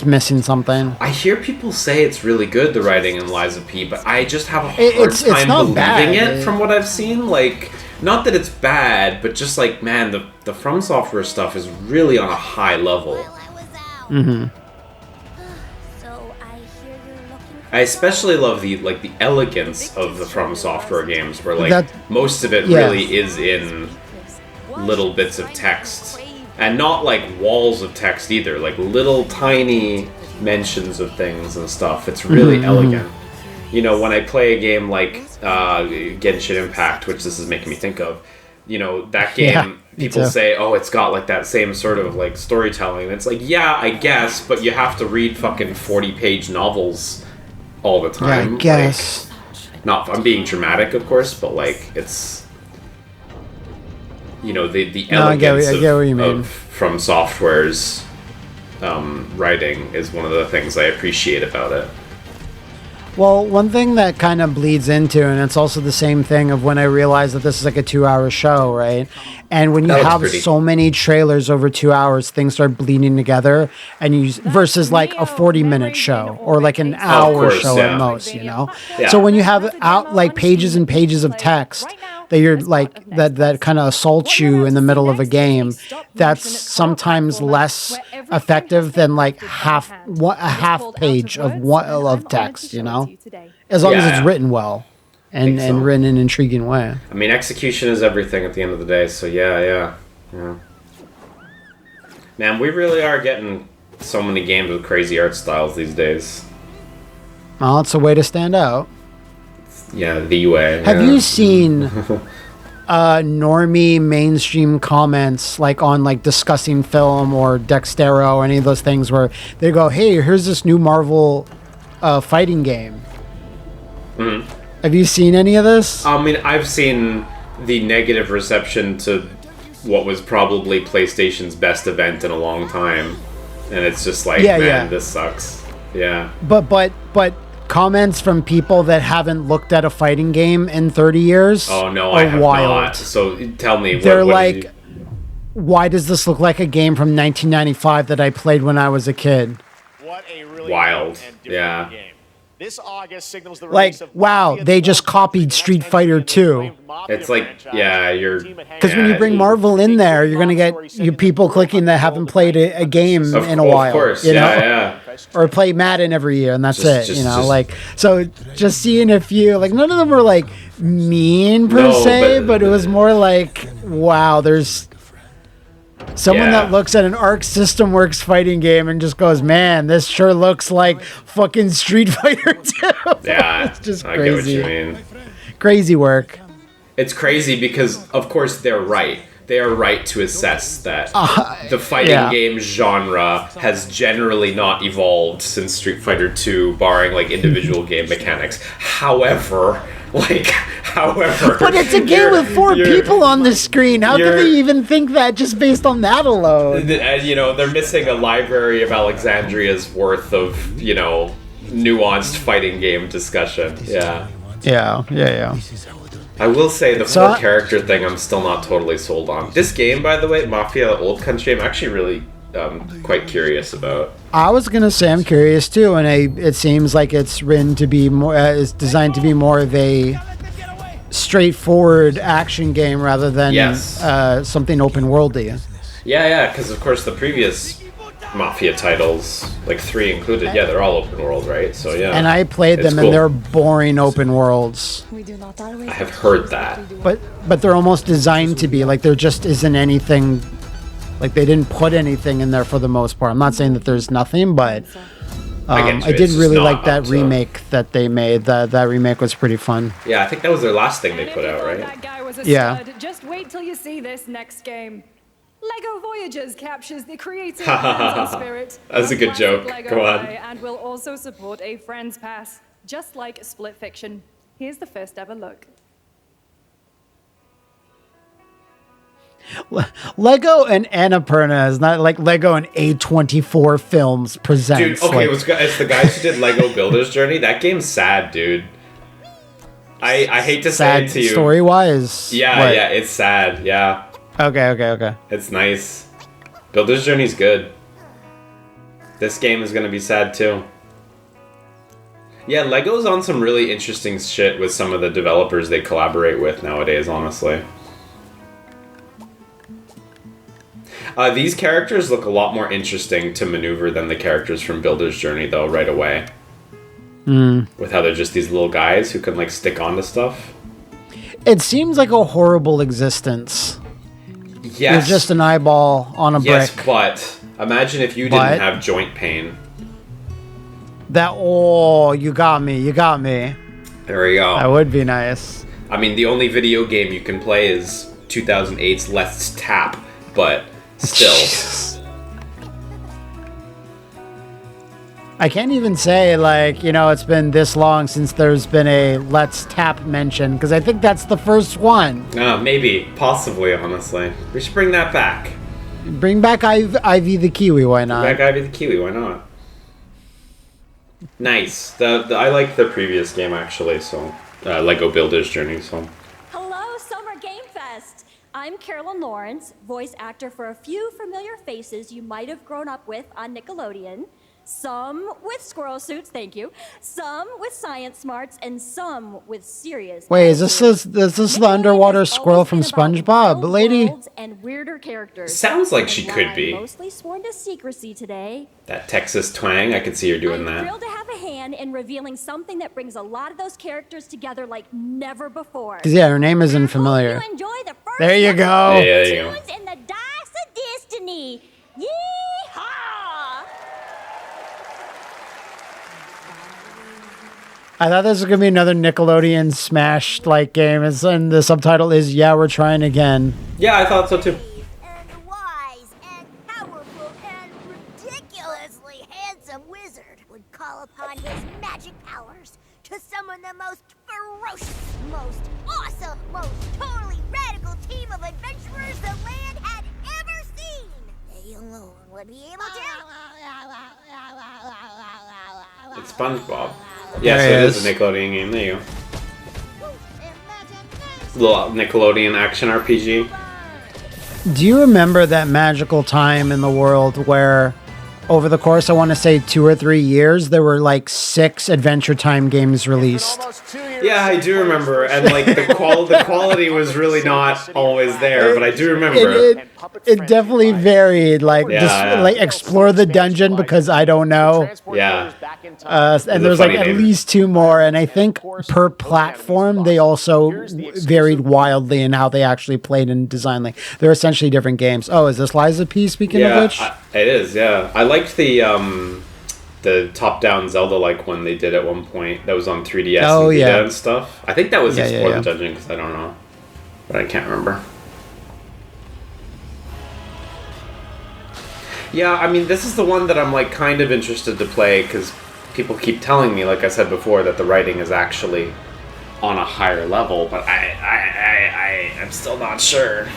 missing something. I hear people say it's really good, the writing in Liza P, but I just have a hard time believing it from what I've seen. Like, not that it's bad, but just like, man, the From Software stuff is really on a high level. I especially love the elegance of the From Software games, where like most of it really is in little bits of text. And not like walls of text either, like little tiny mentions of things and stuff. It's really elegant. You know, when I play a game like Genshin Impact, which this is making me think of, you know, that game, people say, oh, it's got like that same sort of like storytelling. And it's like, yeah, I guess, but you have to read fucking 40-page novels all the time. Yeah, I guess. Like, I'm being dramatic, of course, but like, it's... You know, the elegance I get what you mean. of From Software's writing is one of the things I appreciate about it. Well, one thing that kind of bleeds into, and it's also the same thing of when I realized that this is like a 2-hour show, right? And when you have so many trailers over 2 hours, things start bleeding together, and versus like a 40-minute show or like an hour show at most, you know? Yeah. So when you have like pages and pages of text that you're like that kind of assaults you in the middle of a game, that's sometimes less effective than like a half page of text, you know, as long as it's written well and written in an intriguing way. I mean, execution is everything at the end of the day, so yeah. Man, we really are getting so many games with crazy art styles these days. Well, it's a way to stand out. Yeah, the way. Have you seen normie mainstream comments like on like discussing film or Dextero or any of those things where they go, hey, here's this new Marvel fighting game? Have you seen any of this? I mean, I've seen the negative reception to what was probably PlayStation's best event in a long time, and it's just like, this sucks. Yeah. But comments from people that haven't looked at a fighting game in 30 years. Oh no, I have not. So tell me, they're like, why does this look like a game from 1995 that I played when I was a kid? What a really wild, yeah. Game. This August signals the like, wow, they just copied Street Fighter 2. It's like, yeah, you're... Because when you bring Marvel in there, you're going to get you people clicking that haven't played a game in a while. Of course, you know? yeah. Or play Madden every year, and that's it, you know? Like, so just seeing a few, like, none of them were, like, mean per se, but it was more like, wow, there's... Someone that looks at an Arc System Works fighting game and just goes, man, this sure looks like fucking Street Fighter 2. Yeah, it's just I crazy. get what you mean. Crazy work. It's crazy because, of course, they're right. They are right to assess that the fighting game genre has generally not evolved since Street Fighter 2, barring like individual game mechanics. However, but it's a game with 4 people on the screen. How can they even think that just based on that alone? And they're missing a library of Alexandria's worth of nuanced fighting game discussion. Yeah. I will say the 4-character thing I'm still not totally sold on. This game, by the way, Mafia Old Country, I'm actually really quite curious about. I was gonna say I'm curious too, and it seems like it's written to be more, it's designed to be more of a straightforward action game rather than something open worldy. Yeah, because of course the previous Mafia titles, like 3 included, they're all open world, right? So yeah. And I played them, and they're boring open worlds. I have heard that. But they're almost designed to be like there just isn't anything. Like they didn't put anything in there for the most part. I'm not saying that there's nothing, but I did really like that remake that they made. That remake was pretty fun. Yeah, I think that was their last thing they put out, right? That guy was a stud. Just wait till you see this next game. Lego Voyagers captures the creative hands-on spirit. That's a good joke. Go on. And will also support a Friends Pass, just like Split Fiction. Here's the first ever look. Lego and Annapurna is not like Lego and A24 Films presents. Dude, okay, it's the guys who did Lego Builder's Journey. That game's sad, dude. I hate to say it to you. Story-wise? Yeah, it's sad, yeah. Okay. It's nice. Builder's Journey's good. This game is gonna be sad too. Yeah, Lego's on some really interesting shit with some of the developers they collaborate with nowadays, honestly. These characters look a lot more interesting to maneuver than the characters from Builder's Journey, though, right away. With how they're just these little guys who can, like, stick onto stuff. It seems like a horrible existence. Yes. You're just an eyeball on a brick. Yes, but imagine if you didn't have joint pain. You got me. There we go. That would be nice. I mean, the only video game you can play is 2008's Let's Tap, but still. I can't even say, it's been this long since there's been a Let's Tap mention, because I think that's the first one. Maybe. Possibly, honestly. We should bring that back. Bring back Ivy the Kiwi, why not? Bring back Ivy the Kiwi, why not? Nice. I like the previous game, actually, so... Lego Builder's Journey, so... Hello, Summer Game Fest! I'm Carolyn Lawrence, voice actor for a few familiar faces you might have grown up with on Nickelodeon. Some with squirrel suits, thank you. Some with science smarts, and some with serious. Wait, is this the underwater squirrel from SpongeBob, lady? And weirder characters. Sounds like she could be. Mostly sworn to secrecy today. That Texas twang, I could see her doing that. I'm thrilled to have a hand in revealing something that brings a lot of those characters together like never before. Because her name isn't familiar. You enjoy the first there you go. Yeah, there you go. In the Dice of Destiny. Yeehaw! I thought this was going to be another Nickelodeon Smash-like game, and the subtitle is, yeah, we're trying again. Yeah, I thought so too. And wise and powerful and ridiculously handsome wizard would call upon his magic powers to summon the most ferocious, most awesome, most totally radical team of adventurers the land had ever seen. They alone would be able to... It's SpongeBob. Yeah, so it is a Nickelodeon game. There you go. Little Nickelodeon action RPG. Do you remember that magical time in the world where, over the course, I want to say 2 or 3 years, there were like 6 Adventure Time games released? Almost 2 years Yeah, I do remember, and like the quality was really not always there, but I do remember. It definitely varied. Like just like explore the dungeon because I don't know. Yeah. And there's like at least 2 more, and I think per platform they also varied wildly in how they actually played and designed. Like they're essentially different games. Oh, is this Lies of P? Speaking of which, it is. Yeah, I liked the top-down Zelda-like one they did at one point that was on 3DS and Vita and stuff. I think that was Explore the Dungeon, because I don't know, but I can't remember. Yeah, I mean, this is the one that I'm like kind of interested to play because people keep telling me, like I said before, that the writing is actually on a higher level, but I'm still not sure.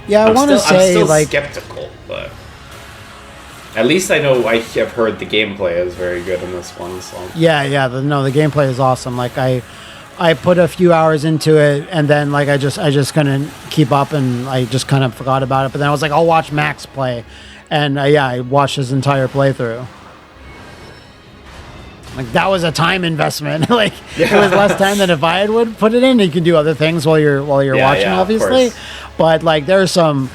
Yeah, I want to say, I'm still like, skeptical, but at least I know I have heard the gameplay is very good in this one. So the gameplay is awesome. Like I put a few hours into it, and then like I just couldn't keep up, and I just kind of forgot about it. But then I was like, I'll watch Max play, and I watched his entire playthrough. Like that was a time investment. Like it was less time than if I would put it in. You can do other things while you're watching, obviously. But like there's some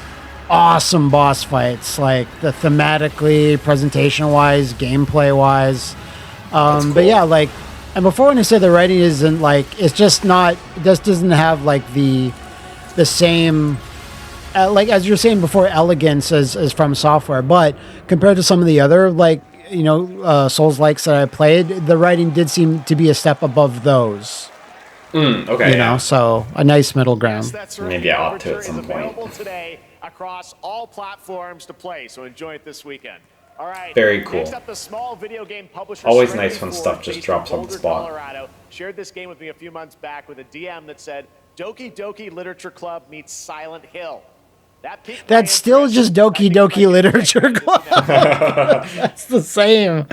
awesome boss fights, like the thematically, presentation wise, gameplay wise. Cool. But yeah, like, and before when I say the writing isn't like, it's just not, it just doesn't have like the same, like as you're saying before, elegance as from Software. But compared to some of the other like Souls likes that I played, the writing did seem to be a step above those. Okay. So a nice middle ground. Yes, maybe I ought to at some point. Available today across all platforms to play, so enjoy it this weekend. All right. Very cool. Next up, the small video game publisher. Always nice when stuff just drops on the spot. Colorado shared this game with me a few months back with a DM that said, Doki Doki Literature Club meets Silent Hill. That's still just Doki Doki Literature Club. That's the same.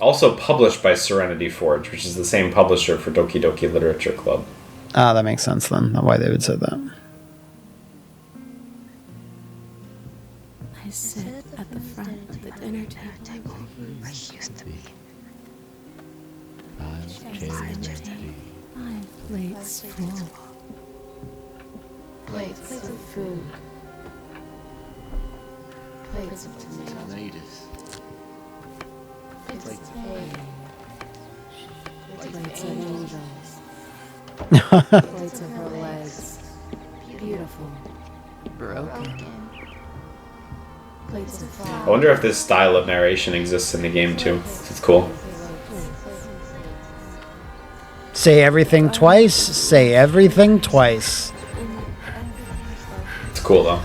Also published by Serenity Forge, which is the same publisher for Doki Doki Literature Club. Ah, that makes sense then, why they would say that. I sit at the front of the dinner table where he used to be. My plate's full. Plates of food. Plates of tomatoes. Plates of hay. Plates of angels. Plates of her legs. Beautiful. Broken. Plates of flowers. I wonder if this style of narration exists in the game too. It's cool. Say everything twice. Say everything twice. It's cool though.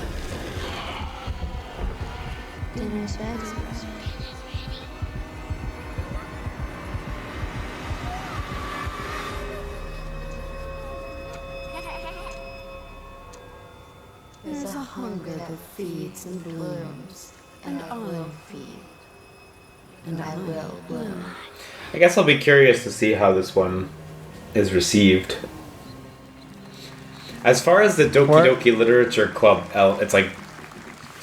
There's a hunger that feeds and blooms, and I'll feed, and I will bloom. I guess I'll be curious to see how this one is received. As far as the Doki Doki Literature Club, it's like,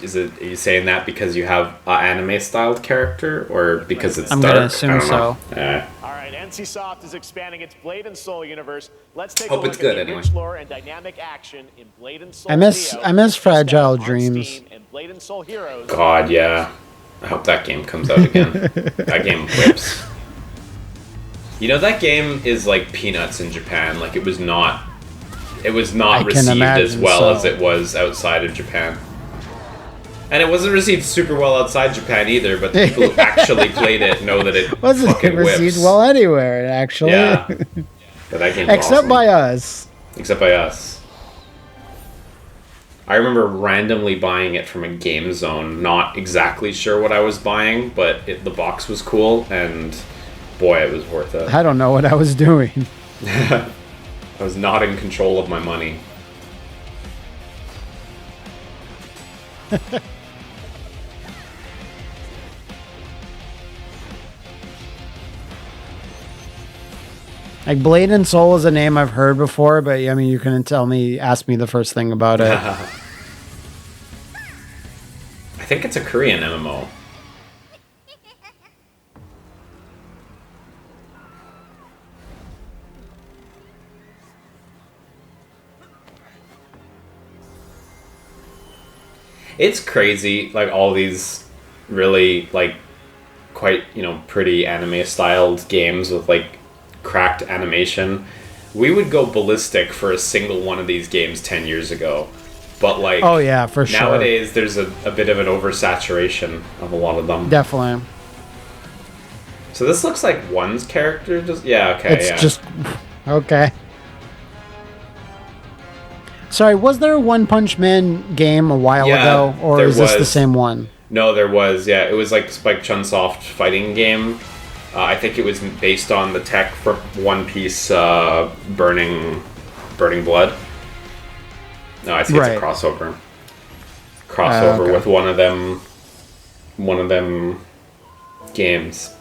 are you saying that because you have an anime-styled character, or because it's I'm dark? gonna assume so. All right, NCSoft is expanding its Blade and Soul universe. Let's take Hope a it's look good at the anyway. rich lore and dynamic action in Blade and Soul. I miss Fragile Dreams. And Blade and Soul Heroes. God, yeah. I hope that game comes out again. That game whips. You know, that game is like peanuts in Japan. Like, it was not received as well as it was outside of Japan. And it wasn't received super well outside Japan either, but the people who actually played it know that it wasn't fucking received whips. well anywhere, actually. Yeah. But that game's Except awesome. by us. Except by us. I remember randomly buying it from a Game Zone, not exactly sure what I was buying, but the box was cool, and boy, it was worth it. I don't know what I was doing. I was not in control of my money. Like Blade and Soul is a name I've heard before, but I mean, you couldn't ask me the first thing about it. I think it's a Korean MMO. It's crazy, like all these really like quite, you know, pretty anime styled games with like cracked animation. We would go ballistic for a single one of these games 10 years ago. But like, oh yeah, for sure. Nowadays there's a bit of an oversaturation of a lot of them. Definitely. So this looks like one's character just okay. It's just okay. Sorry, was there a One Punch Man game a while ago, or is this the same one? No, there was. Yeah, it was like the Spike Chunsoft fighting game. I think it was based on the tech for One Piece Burning Blood. No, I see it's a crossover. Okay. With one of them games.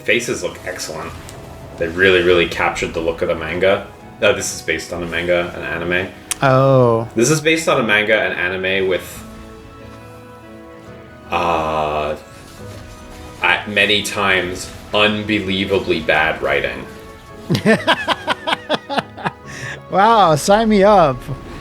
Faces look excellent. They really, really captured the look of the manga. This is based on a manga and anime. Oh. This is based on a manga and anime with at many times unbelievably bad writing. Wow, sign me up.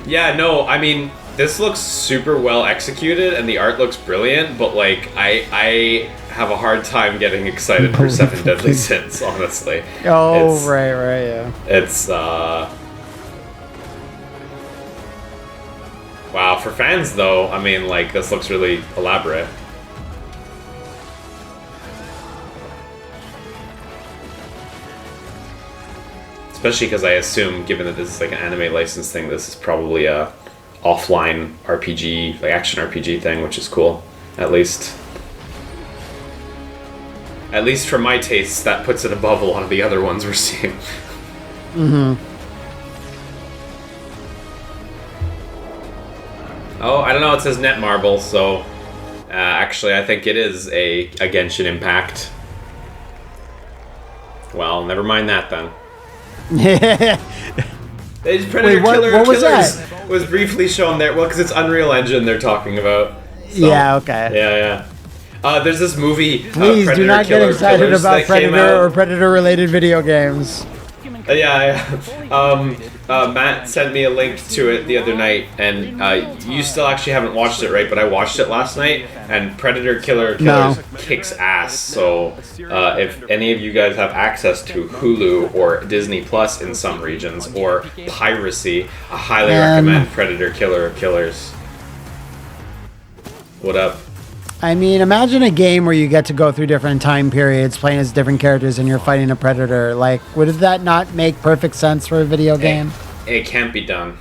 Yeah, no, I mean, this looks super well executed and the art looks brilliant, but like I have a hard time getting excited for Seven Deadly Sins, honestly. Oh, right, yeah. It's wow, for fans though, I mean, like, this looks really elaborate. Especially because I assume, given that this is like an anime license thing, this is probably a offline RPG, like action RPG thing, which is cool. At least for my tastes, that puts it above a lot of the other ones we're seeing. Mm-hmm. Oh, I don't know, it says Netmarble, so actually I think it is a Genshin Impact. Well, never mind that then. Predator Killer Killers was briefly shown there. Well, because it's Unreal Engine they're talking about. So, yeah, okay. Yeah. There's this movie. Please Predator do not get Killer excited Killers about Predator or Predator-related video games. Matt sent me a link to it the other night, and you still actually haven't watched it, right? But I watched it last night, and Predator Killer Killers kicks ass. So if any of you guys have access to Hulu or Disney Plus in some regions, or piracy, I highly recommend Predator Killer Killers. What up? I mean, imagine a game where you get to go through different time periods, playing as different characters, and you're fighting a predator. Like, would that not make perfect sense for a video game? It can't be done.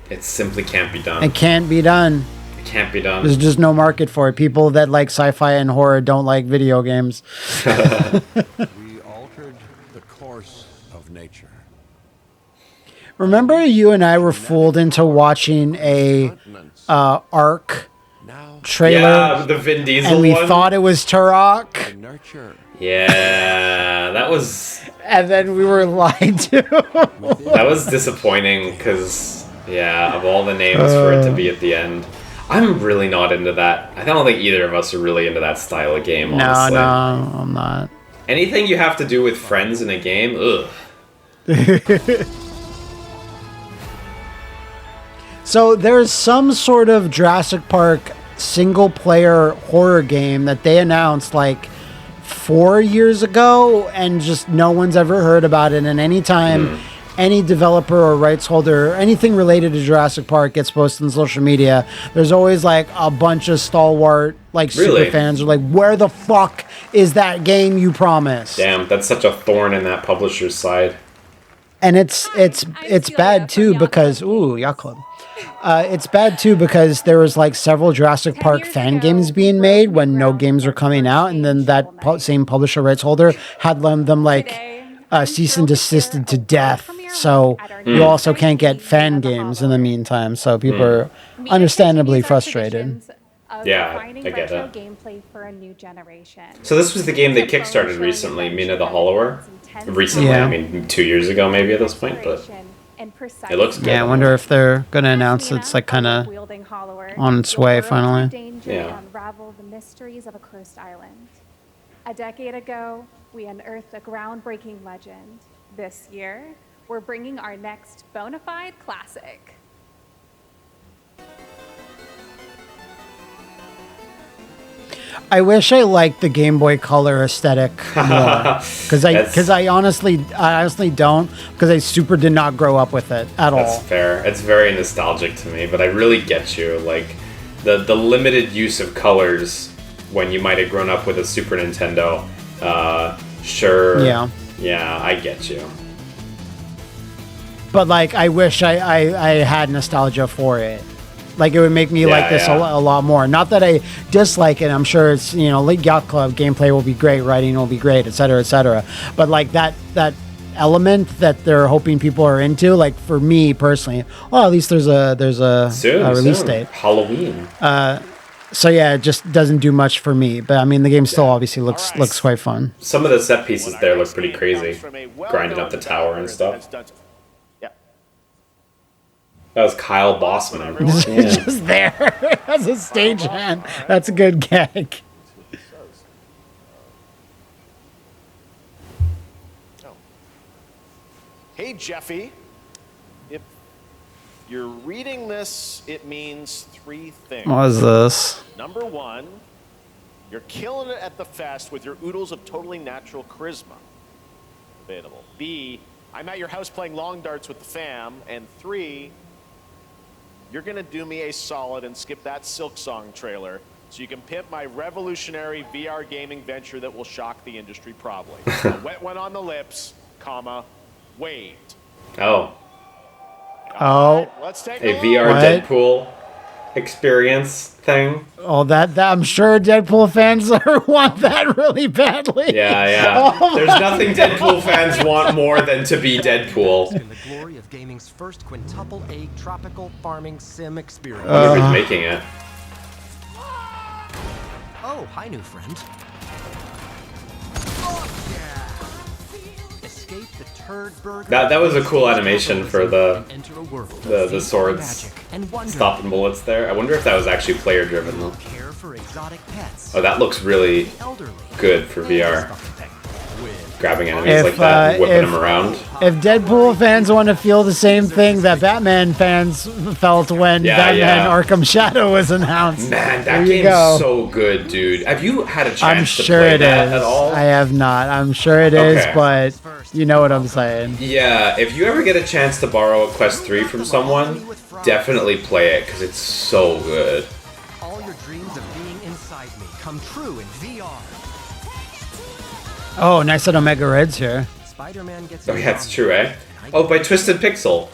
It simply can't be done. It can't be done. It can't be done. There's just no market for it. People that like sci-fi and horror don't like video games. We altered the course of nature. Remember, you and I were fooled into watching a Ark trailer, yeah, the Vin Diesel and we one. thought it was Turok. Yeah, that was. And then we were lied to. That was disappointing because, yeah, of all the names for it to be at the end, I'm really not into that. I don't think either of us are really into that style of game. Honestly. No, I'm not. Anything you have to do with friends in a game, ugh. So there's some sort of Jurassic Park single-player horror game that they announced like 4 years ago, and just no one's ever heard about it. And anytime any developer or rights holder or anything related to Jurassic Park gets posted on social media, there's always like a bunch of stalwart like super fans are like, where the fuck is that game you promised? Damn, that's such a thorn in that publisher's side. And it's bad too because Yacht Club. It's bad too because there was like several Jurassic Park fan games being made when no games were coming out, and then that same publisher rights holder had them like cease and desisted to death. So you also can't get fan games in the meantime. So people are understandably frustrated. Yeah, I get it. So this was the game they kickstarted recently, Mina the Hollower. Recently, I mean 2 years ago maybe at this point, but and precise. It looks good. Yeah, I wonder if they're gonna announce it's like kind of on its way finally. Yeah. Unravel the mysteries of a cursed island. A decade ago, we unearthed a groundbreaking legend. This year, we're bringing our next bona fide classic. I wish I liked the Game Boy Color aesthetic more, because I honestly don't, because I super did not grow up with it at all. That's fair. It's very nostalgic to me, but I really get you. Like the limited use of colors when you might have grown up with a Super Nintendo. Sure. Yeah, I get you. But like, I wish I had nostalgia for it. Like, it would make me like this a lot more. Not that I dislike it. I'm sure it's, League Yacht Club gameplay will be great, writing will be great, etc., etc. But like that element that they're hoping people are into, like for me personally, at least there's a release date. Halloween. So yeah, it just doesn't do much for me. But I mean, the game still obviously looks quite fun. Some of the set pieces there look pretty crazy, grinding up the tower and stuff. That was Kyle Bossman. He's just there as a stagehand. That's a good gag. Hey, Jeffy. If you're reading this, it means 3 things. What is this? Number 1, you're killing it at the fest with your oodles of totally natural charisma. Debatable. B, I'm at your house playing long darts with the fam. And 3, you're going to do me a solid and skip that Silk Song trailer so you can pimp my revolutionary VR gaming venture that will shock the industry probably. A wet one on the lips, comma, waved. Oh. Let's take a VR Deadpool experience thing. Oh, that I'm sure Deadpool fans want that really badly. Yeah. There's nothing Deadpool fans want more than to be Deadpool. In the glory of gaming's first quintuple A tropical farming sim experience. Whoever's making it. Oh, hi, new friend. Escape the turd burger. That was a cool animation for the swords stopping bullets there. I wonder if that was actually player driven though. Oh, that looks really good for VR. Grabbing enemies like that and whipping them around. If Deadpool fans want to feel the same thing that Batman fans felt when Batman Arkham Shadow was announced. Man, that game's so good, dude. Have you had a chance to play that at all? I have not. I'm sure it is, but you know what I'm saying. Yeah, if you ever get a chance to borrow a Quest 3 from someone, definitely play it, because it's so good. All your dreams of being inside me come true in VR. Oh, nice little Mega Reds here. Spider-Man gets it's true, eh? Oh, by Twisted Pixel.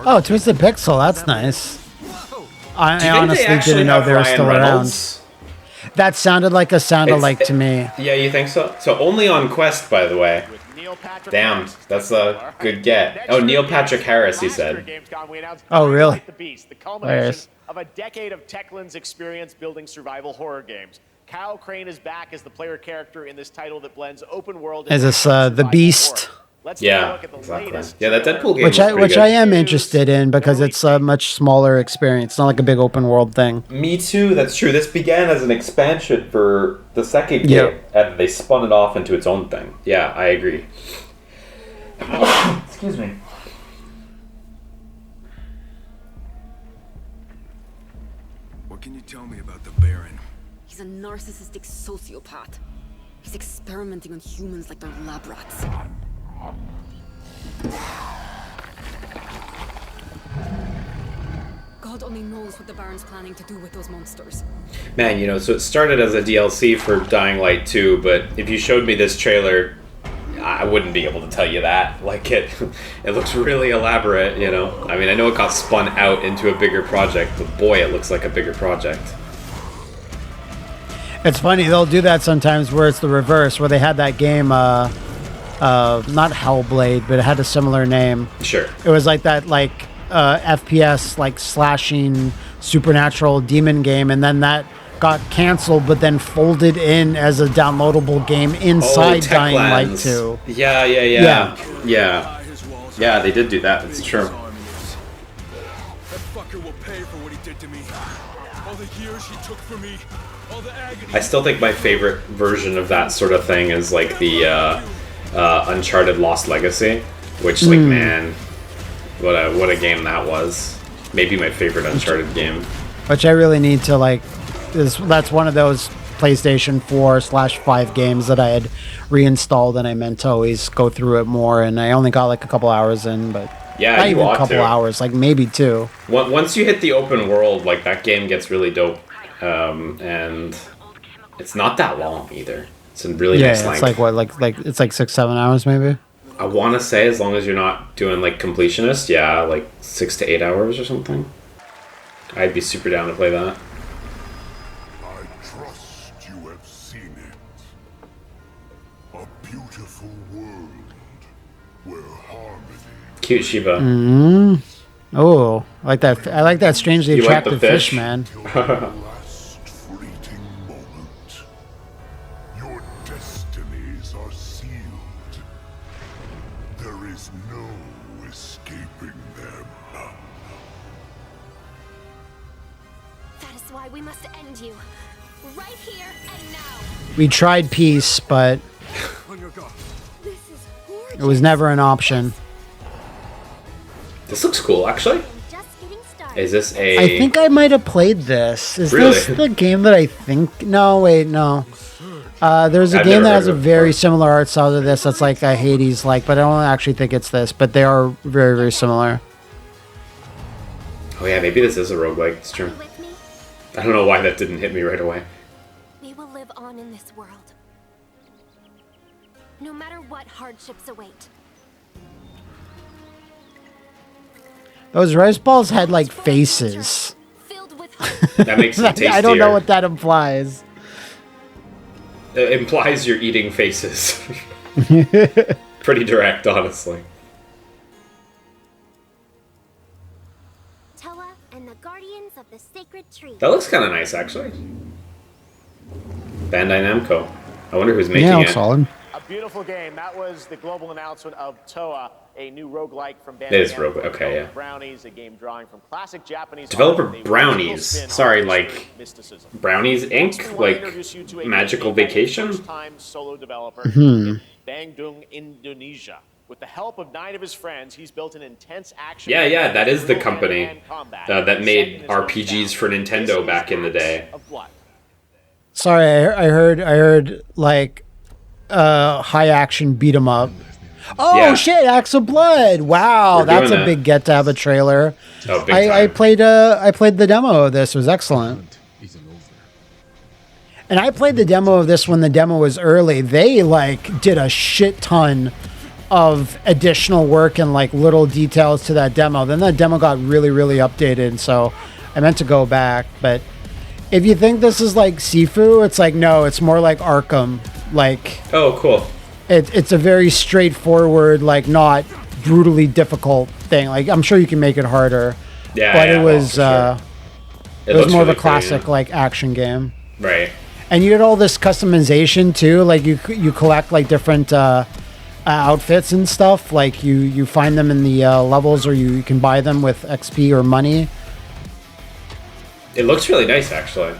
Oh, Twisted Pixel, that's nice. I honestly didn't know they were still around. That sounded like a sound-alike to me. Yeah, you think so? So only on Quest, by the way. Damn, that's a good get. Oh, Neil Patrick Harris, he said. Oh, really? The culmination of a decade of Techland's experience building survival horror games. Kyle Crane is back as the player character in this title that blends open world. Is this The Beast? Yeah, exactly. Yeah, that Deadpool game which I am interested in because it's a much smaller experience. It's not like a big open world thing. Me too. That's true. This began as an expansion for the second game, and they spun it off into its own thing. Yeah, I agree. Excuse me. What can you tell me about the Baron? He's a narcissistic sociopath. He's experimenting on humans like they're lab rats. God only knows what the Baron's planning to do with those monsters. Man, so it started as a DLC for Dying Light 2, but if you showed me this trailer, I wouldn't be able to tell you that. Like, it looks really elaborate, I mean, I know it got spun out into a bigger project, but boy, it looks like a bigger project. It's funny, they'll do that sometimes where it's the reverse, where they had that game, not Hellblade, but it had a similar name. Sure. It was like that, FPS, slashing supernatural demon game, and then that got canceled, but then folded in as a downloadable game inside Dying Light 2. Yeah. Yeah, they did do that. It's true. That fucker will pay for what he did to me. All the years he took from me. All the agony. I still think my favorite version of that sort of thing is like the Uncharted Lost Legacy, which like man, what a game that was. Maybe my favorite Uncharted game. Which I really need to like. That's one of those PlayStation 4/5 games that I had reinstalled, and I meant to always go through it more. And I only got like a couple hours in, but yeah, not you even a ought couple to. hours, like maybe 2. Once you hit the open world, like that game gets really dope, and it's not that long either. It's a really nice length. It's like what, like it's like 6-7 hours maybe. I want to say as long as you're not doing like completionist, yeah, like 6 to 8 hours or something. I'd be super down to play that. I trust you have seen it. A beautiful world where harmony. Cute Shiba. Oh, I like that. I like that strangely You like the attractive fish, fish? man. Last fleeting moment. Your destinies are sealed. There is no escaping them. That is why we must end you. Right here and now. We tried peace, but This is gorgeous. it was never an option. This looks cool, actually. Just getting started. Is this a? I think I might have played this. Is Really? this the game that I think? No, wait, no. There's a I've game never that heard has a of it very before. similar art style to this. That's like a Hades like, but I don't actually think it's this. But they are very, very similar. Oh yeah, maybe this is a roguelike. It's true. With me, I don't know why that didn't hit me right away. we will live on in this world. No matter what hardships await. Those rice balls had like faces. Filled with hope. That makes it tastier. I don't know what that implies. It implies you're eating faces. Pretty direct, honestly. Toa and the guardians of the sacred tree. That looks kind of nice, actually. Bandai Namco. I wonder who's making Yeah, it it. looks solid. A beautiful game. That was the global announcement of Toa, a new roguelike from Bandai. It is Namco. roguelike, okay, yeah. Brownies, a game drawing from classic Japanese Developer art with a Brownies. whimsical spin on Sorry, history like and mysticism. Brownies Next, we Inc. want to Like introduce you to a Magical game Vacation. first-time solo developer in Bandung, Indonesia. With the help of 9 of his friends, he's built an intense action. Yeah, that is the brutal company hand-to-hand combat that set made in his own RPGs town. for Nintendo This is back in the Acts day. of Blood. Sorry, I heard like high action beat 'em up. Oh Yeah. shit, Axe of Blood. Wow, We're that's doing a that. big get to have a trailer. Oh, big I time. played the demo of this. It was excellent. And I played the demo of this when the demo was early. They like did a shit ton of additional work and like little details to that demo. Then that demo got really, really updated. So I meant to go back. But if you think this is like Sifu, it's like, no, it's more like Arkham. Like, Oh, cool. it's a very straightforward, like not brutally difficult thing. Like I'm sure you can make it harder. Yeah, But yeah, it was well, for sure. it was looks more of really a classic pretty, like action game. yeah. Right. And you get all this customization too. Like you collect like different outfits and stuff. Like you find them in the levels, or you can buy them with XP or money. It looks really nice, actually.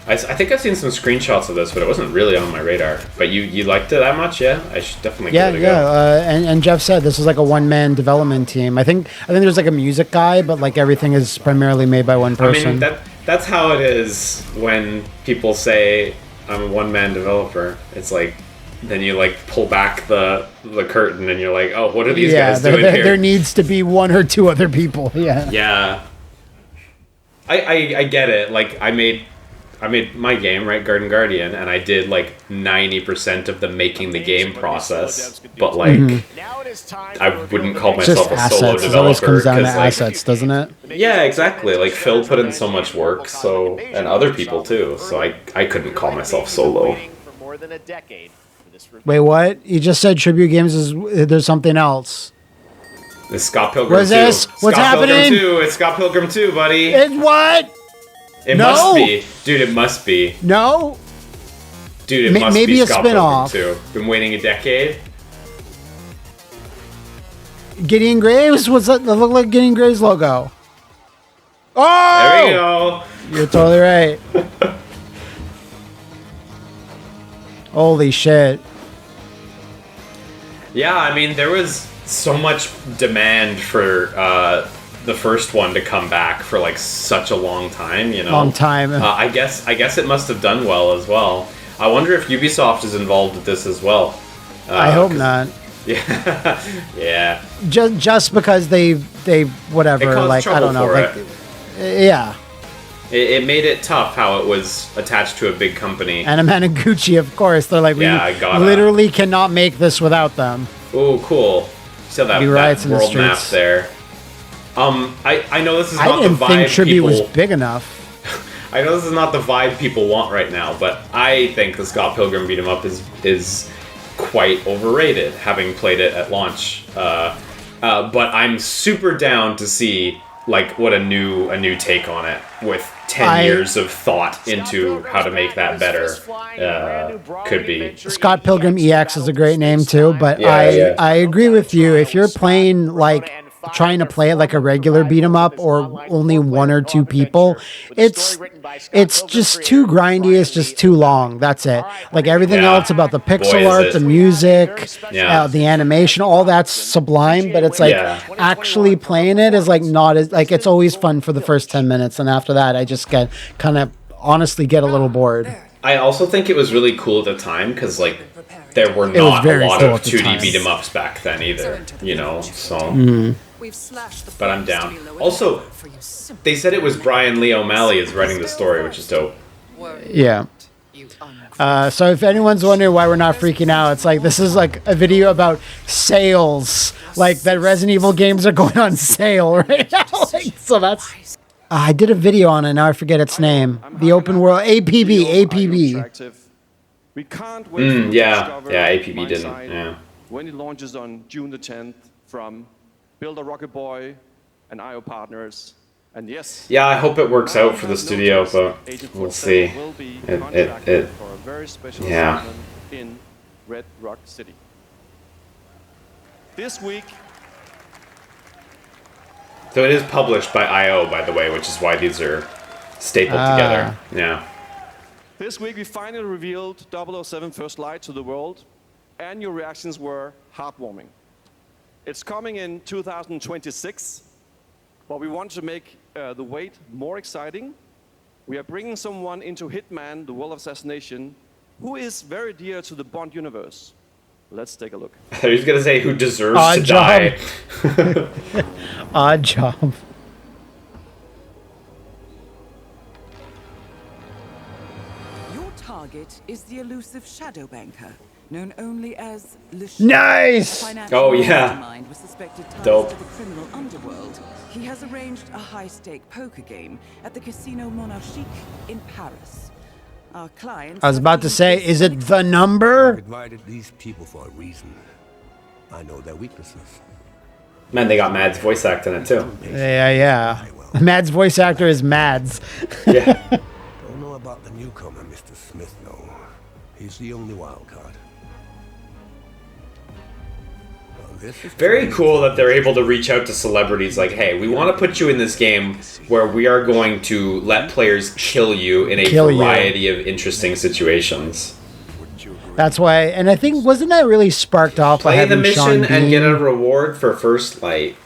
I think I've seen some screenshots of this, but it wasn't really on my radar. But you liked it that much, yeah? I should definitely Yeah, give it a go. and Jeff said this is like a one-man development team. I think there's like a music guy, but like everything is primarily made by one I person. mean, that's how it is when people say I'm a one-man developer. It's like, then you like pull back the curtain and you're like, oh, what are these guys doing here? There needs to be one or two other people. Yeah. Yeah. I get it. Like I made my game, right, Garden Guardian, and I did like 90% of the making the game process, but like I wouldn't call It's just myself a solo assets. It always developer comes down to 'cause, like, assets, doesn't it? yeah, exactly. Like Phil put in so much work, so and other people too. So I couldn't call myself solo. For more than a decade for this review. Wait, what? You just said Tribute Games is there's something else. It's Scott Pilgrim What is 2. this? What's Scott happening? Pilgrim 2. It's Scott Pilgrim 2, buddy. It's what? It No. must be. Dude, it must be. No. Dude, it must maybe be a Scott spin-off. Pilgrim 2. Been waiting a decade. Gideon Graves? What's that? That look like Gideon Graves logo. Oh! There we go. You're totally right. Holy shit. Yeah, I mean, there was so much demand for the first one to come back for like such a long time, you know. Long time. I guess it must have done well as well. I wonder if Ubisoft is involved with this as well. I hope not. Yeah, yeah. Just because they whatever, like, I don't know, like, yeah. It made it tough how it was attached to a big company. And Amanaguchi, of course. They're like, we literally cannot make this without them. Oh, cool. So that world map there. I know this is not the vibe I didn't think Tribute was big enough. I know this is not the vibe people want right now, but I think the Scott Pilgrim beat 'em up is quite overrated, having played it at launch. But I'm super down to see like what a new take on it with 10 years of thought into how to make that better could be. Scott Pilgrim EX is a great name too, but I agree with you. If you're playing like trying to play it like a regular beat 'em up or only one or two people, it's just too grindy. It's just too long. That's it. Like everything else about the pixel art, the music, the animation, all that's sublime. But it's like actually playing it is like not as like it's always fun for the first 10 minutes, and after that, I just get kind of honestly get a little bored. I also think it was really cool at the time because like there were not a lot of 2D beat 'em ups back then either. You know, so. But I'm down. Also, they said it was Brian Lee O'Malley is writing the story, which is dope. Yeah. So if anyone's wondering why we're not freaking out, it's like this is like a video about sales, like that Resident Evil games are going on sale right now. Like, so that's. I did a video on it. Now I forget its name. The open world APB. We can't wait yeah, APB didn't. Yeah. When it launches on June the 10th from Builder Rocket Boy and IO partners, and yes. Yeah, I hope it works out for the studio, but we'll see. Yeah. In Red Rock City. This week. So it is published by IO, by the way, which is why these are stapled together. Yeah. This week we finally revealed 007 First Light to the world, and your reactions were heartwarming. It's coming in 2026, but we want to make the wait more exciting. We are bringing someone into Hitman, the World of Assassination, who is very dear to the Bond universe. Let's take a look. I thought he was going to say who deserves to die. Odd job. Your target is the elusive shadow banker, known only as Nice! Oh yeah. Dope. To the criminal underworld. He has arranged a high-stake poker game at the Casino Monarchique in Paris. Our clients. I was about to say, is it the number? I've invited these people for a reason. I know their weaknesses. Man, they got Mads voice acting it too. Yeah. Mads voice actor is Mads. Yeah. Don't know about the newcomer, Mr. Smith, though. He's the only wild card. Very cool that they're able to reach out to celebrities like, hey, we want to put you in this game where we are going to let players kill you in a variety of interesting situations. That's why, and I think, wasn't that really sparked off by play the having mission Sean and Bean? get a reward for first light.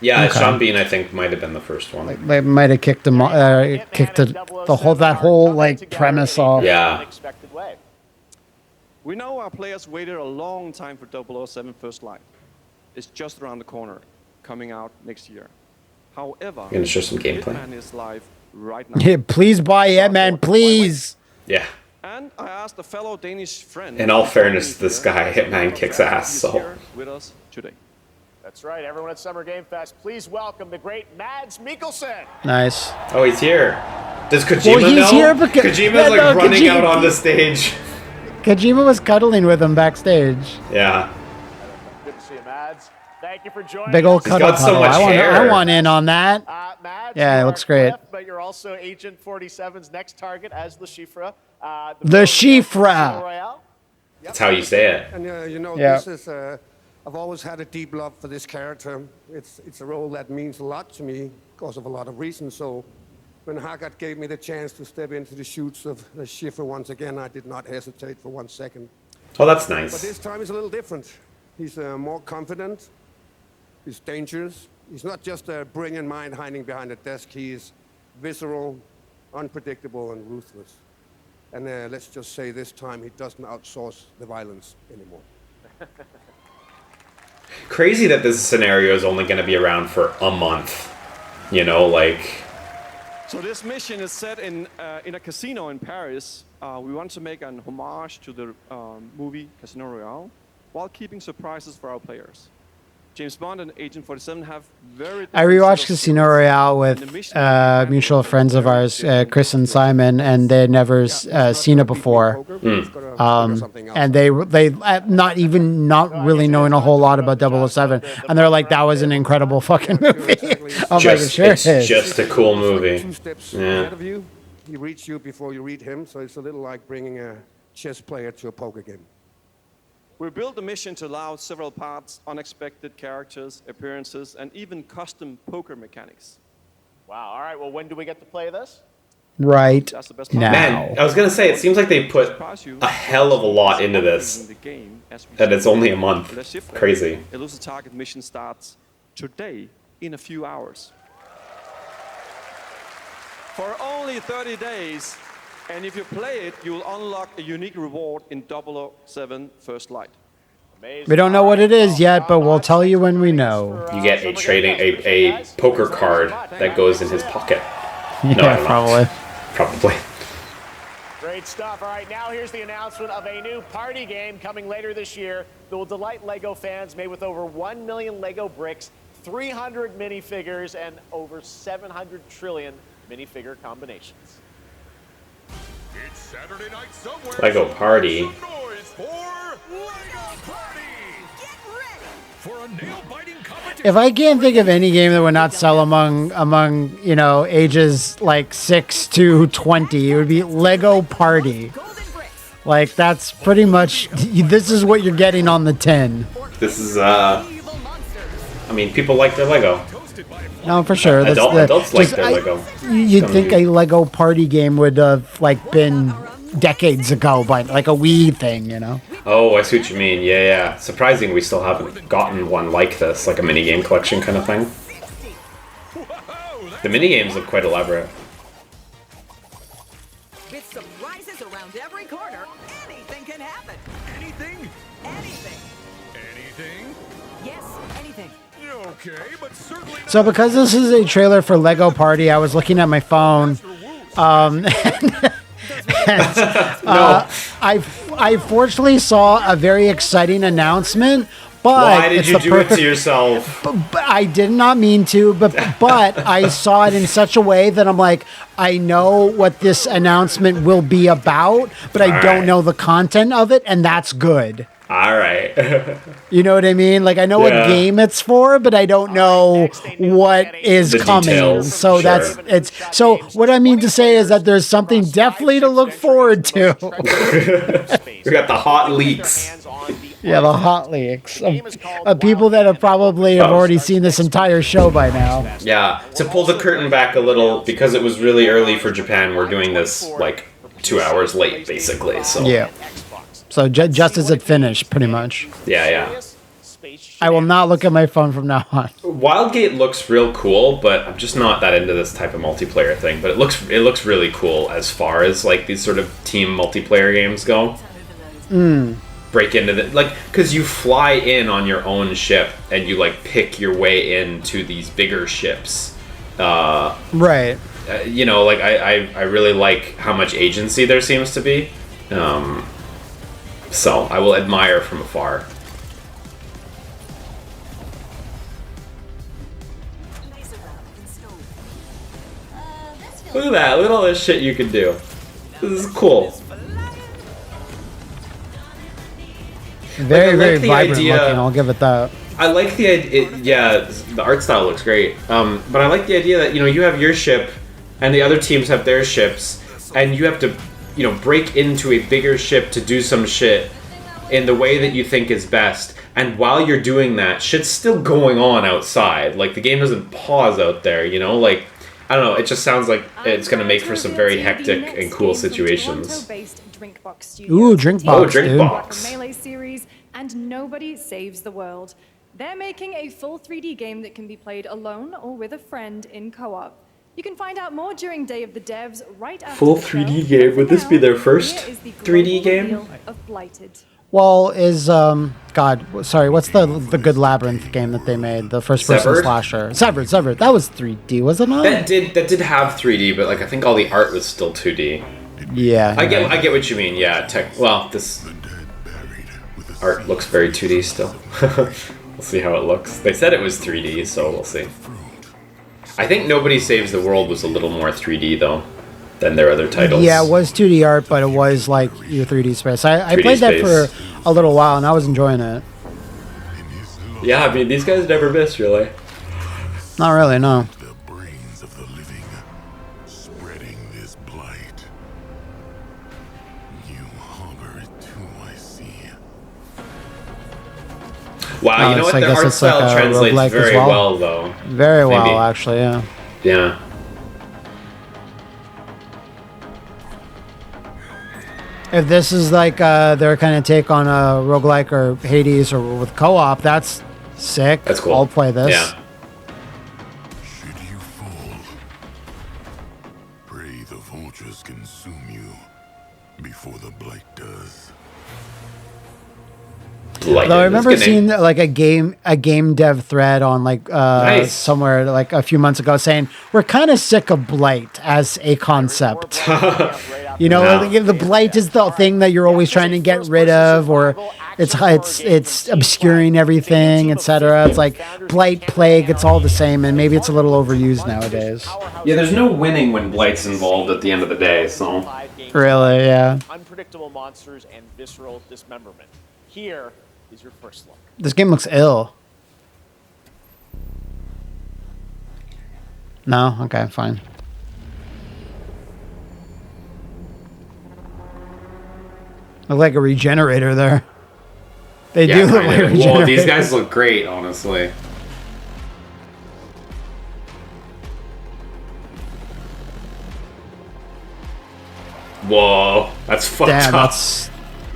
Yeah, okay. Sean Bean, I think, might have been the first one. They might have kicked him, kicked that whole like premise off. Yeah. We know our players waited a long time for 007 First Light. It's just around the corner, coming out next year. However, I'm gonna show some gameplay. Hitman is live right now. Yeah, please buy Hitman, please. Yeah. And I asked a fellow Danish friend. In all fairness, this guy Hitman kicks ass. So. With us today. That's right, everyone at Summer Game Fest, please welcome the great Mads Mikkelsen. Nice. Oh, he's here. Does Kojima know? Here because Kojima's like running out on the stage. Kojima was cuddling with him backstage. Yeah. Good to see you, Mads. Thank you for joining. Big old cuddle. So much hair. I want in on that. Mads, yeah, it looks great. Cliff, but you're also Agent 47's next target as Le Chiffre. Le Chiffre. That's how you say it. And you know, this is I've always had a deep love for this character. It's a role that means a lot to me because of a lot of reasons. So when Haggard gave me the chance to step into the shoes of Schiffer once again, I did not hesitate for 1 second. Oh, that's nice. But this time he's a little different. He's more confident. He's dangerous. He's not just a brilliant mind hiding behind a desk. He is visceral, unpredictable, and ruthless. And let's just say this time he doesn't outsource the violence anymore. Crazy that this scenario is only going to be around for a month. You know, like... So this mission is set in a casino in Paris. We want to make an homage to the movie Casino Royale while keeping surprises for our players. James Bond and Agent 47 have very... I rewatched Casino Royale with mutual friends of ours, Chris and Simon, and they had never seen it before. And they not really knowing a whole lot about 007, and they're like, that was an incredible fucking movie. I'm like, sure it's just a cool movie. Two steps Yeah. ahead of you. He reads you before you read him, so it's a little like bringing a chess player to a poker game. We built the mission to allow several parts, unexpected characters, appearances, and even custom poker mechanics. Wow. All right. Well, when do we get to play this? Right now. Man, I was going to say, it seems like they put a hell of a lot into this. And it's only a month. Crazy. Elusive Target mission starts today in a few hours. For only 30 days, and if you play it, you'll unlock a unique reward in 007 First Light. We don't know what it is yet, but we'll tell you when we know. You get a poker card that goes in his pocket. Yeah, No, I don't know. probably. Great stuff. All right, now here's the announcement of a new party game coming later this year that will delight LEGO fans, made with over 1 million LEGO bricks, 300 minifigures, and over 700 trillion minifigure combinations. It's Saturday night somewhere. Lego Party. Make some noise for Lego Party. Get ready for a nail-biting competition. If I can't think of any game that would not sell among ages like 6 to 20, it would be Lego Party. Like, that's pretty much, this is what you're getting on the tin. This is, I mean, people like their Lego. No, for sure. Adults like their Lego. You'd think a Lego Party game would have been decades ago, but like a Wii thing, you know? Oh, I see what you mean. Yeah. Surprising we still haven't gotten one like this, like a minigame collection kind of thing. The minigames look quite elaborate. With surprises around every corner, anything can happen. Anything? Anything. Anything? Yes, anything. Okay, but certainly not. So because this is a trailer for Lego Party, I was looking at my phone. I fortunately saw a very exciting announcement, but why did you do it to yourself? But I did not mean to, but I saw it in such a way that I'm like, I know what this announcement will be about, but I don't know the content of it, and that's good. All right. You know what I mean? Like, I know what game it's for, but I don't know what is coming. Details. So Sure. So what I mean to say is that there's something definitely to look forward to. We got the hot leaks. Yeah, the hot leaks of people that have already seen this entire show by now. Yeah. To pull the curtain back a little, because it was really early for Japan, we're doing this like 2 hours late, basically. So yeah. So just as it finished, pretty much. Yeah. I will not look at my phone from now on. Wildgate looks real cool, but I'm just not that into this type of multiplayer thing. But it looks really cool as far as like these sort of team multiplayer games go. Break into because you fly in on your own ship and you like pick your way into these bigger ships. Right. I really like how much agency there seems to be. So I will admire from afar. Look at that! Look at all this shit you can do. This is cool. Very, very vibrant looking. I'll give it that. I like the idea. Yeah, the art style looks great. But I like the idea that you have your ship, and the other teams have their ships, and you have to break into a bigger ship to do some shit in the way that you think is best. And while you're doing that, shit's still going on outside. Like, the game doesn't pause out there, you know? Like, I don't know, it just sounds like it's going to make for some very hectic and cool situations. Ooh, Drinkbox, Drinkbox. Melee series, and Nobody Saves the World. They're making a full 3D game that can be played alone or with a friend in co-op. You can find out more during Day of the Devs right after Full the 3D show. game? Would this be their first Here is the 3D global game? reveal of Blighted. Well, is sorry, what's the good Labyrinth game that they made? The first person Severed? slasher. Severed. That was 3D, was it not? That did have 3D, but like I think all the art was still 2D. Yeah. I get what you mean. Yeah, well, this art looks very 2D still. We'll see how it looks. They said it was 3D, so we'll see. I think Nobody Saves the World was a little more 3D though than their other titles. Yeah, it was 2D art, but it was like your 3D space. I 3D played that space. for a little while, and I was enjoying it. Yeah, I mean these guys never miss really. Not really, no. Spreading this blight. You harbor it too, I see. Wow, you know what? Their art style translates very well though. Very Maybe. well, actually, yeah. Yeah. If this is like their kind of take on a roguelike or Hades or with co-op, that's sick. That's cool. I'll play this. Yeah. Should you fall, pray the vultures consume you before the blight does. Though I remember seeing like a game dev thread on like somewhere like a few months ago saying we're kind of sick of blight as a concept. You know, like, the blight is the thing that you're always trying to get rid of, or it's obscuring everything, etc. It's like blight, plague, it's all the same, and maybe it's a little overused nowadays. Yeah, there's no winning when blight's involved at the end of the day, so. Really, yeah. Unpredictable monsters and visceral dismemberment. Here is your first look. This game looks ill. No? Okay, fine. Look like a regenerator there. They do look like a regenerator. Well, these guys look great, honestly. Whoa, that's fucked Damn, up. that's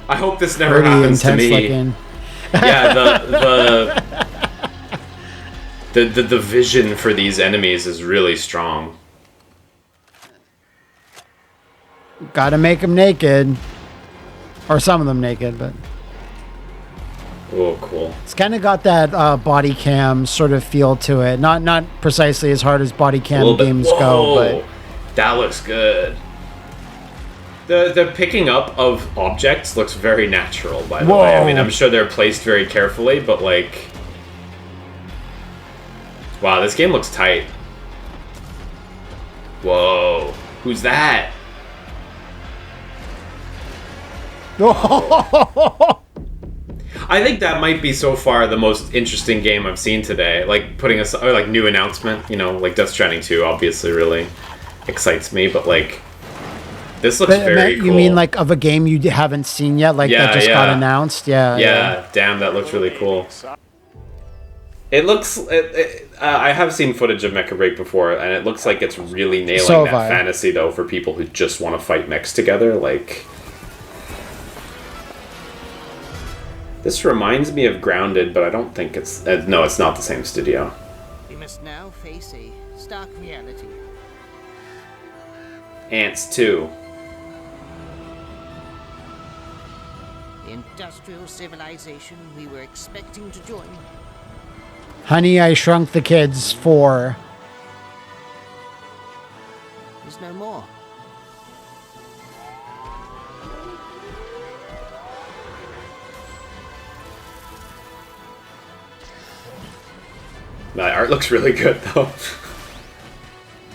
I hope this never happens to me. looking. Yeah, the vision for these enemies is really strong. Gotta make them naked. Or some of them naked, but... Oh, cool. It's kind of got that body cam sort of feel to it. Not precisely as hard as body cam games go, but... That looks good. The picking up of objects looks very natural, by the way. I mean, I'm sure they're placed very carefully, but like... Wow, this game looks tight. Whoa. Who's that? I think that might be so far the most interesting game I've seen today. Like putting us like new announcement, you know, like Death Stranding 2 obviously really excites me, but like this looks very cool. You mean like of a game you haven't seen yet, like that just got announced? Yeah. Damn, that looks really cool. It looks. I have seen footage of Mecha Break before, and it looks like it's really nailing that fantasy though for people who just want to fight mechs together. Like. This reminds me of Grounded, but I don't think it's... no, it's not the same studio. We must now face a stark reality. Ants 2. The industrial civilization we were expecting to join. Honey, I Shrunk the Kids 4. Is no more. That art looks really good, though.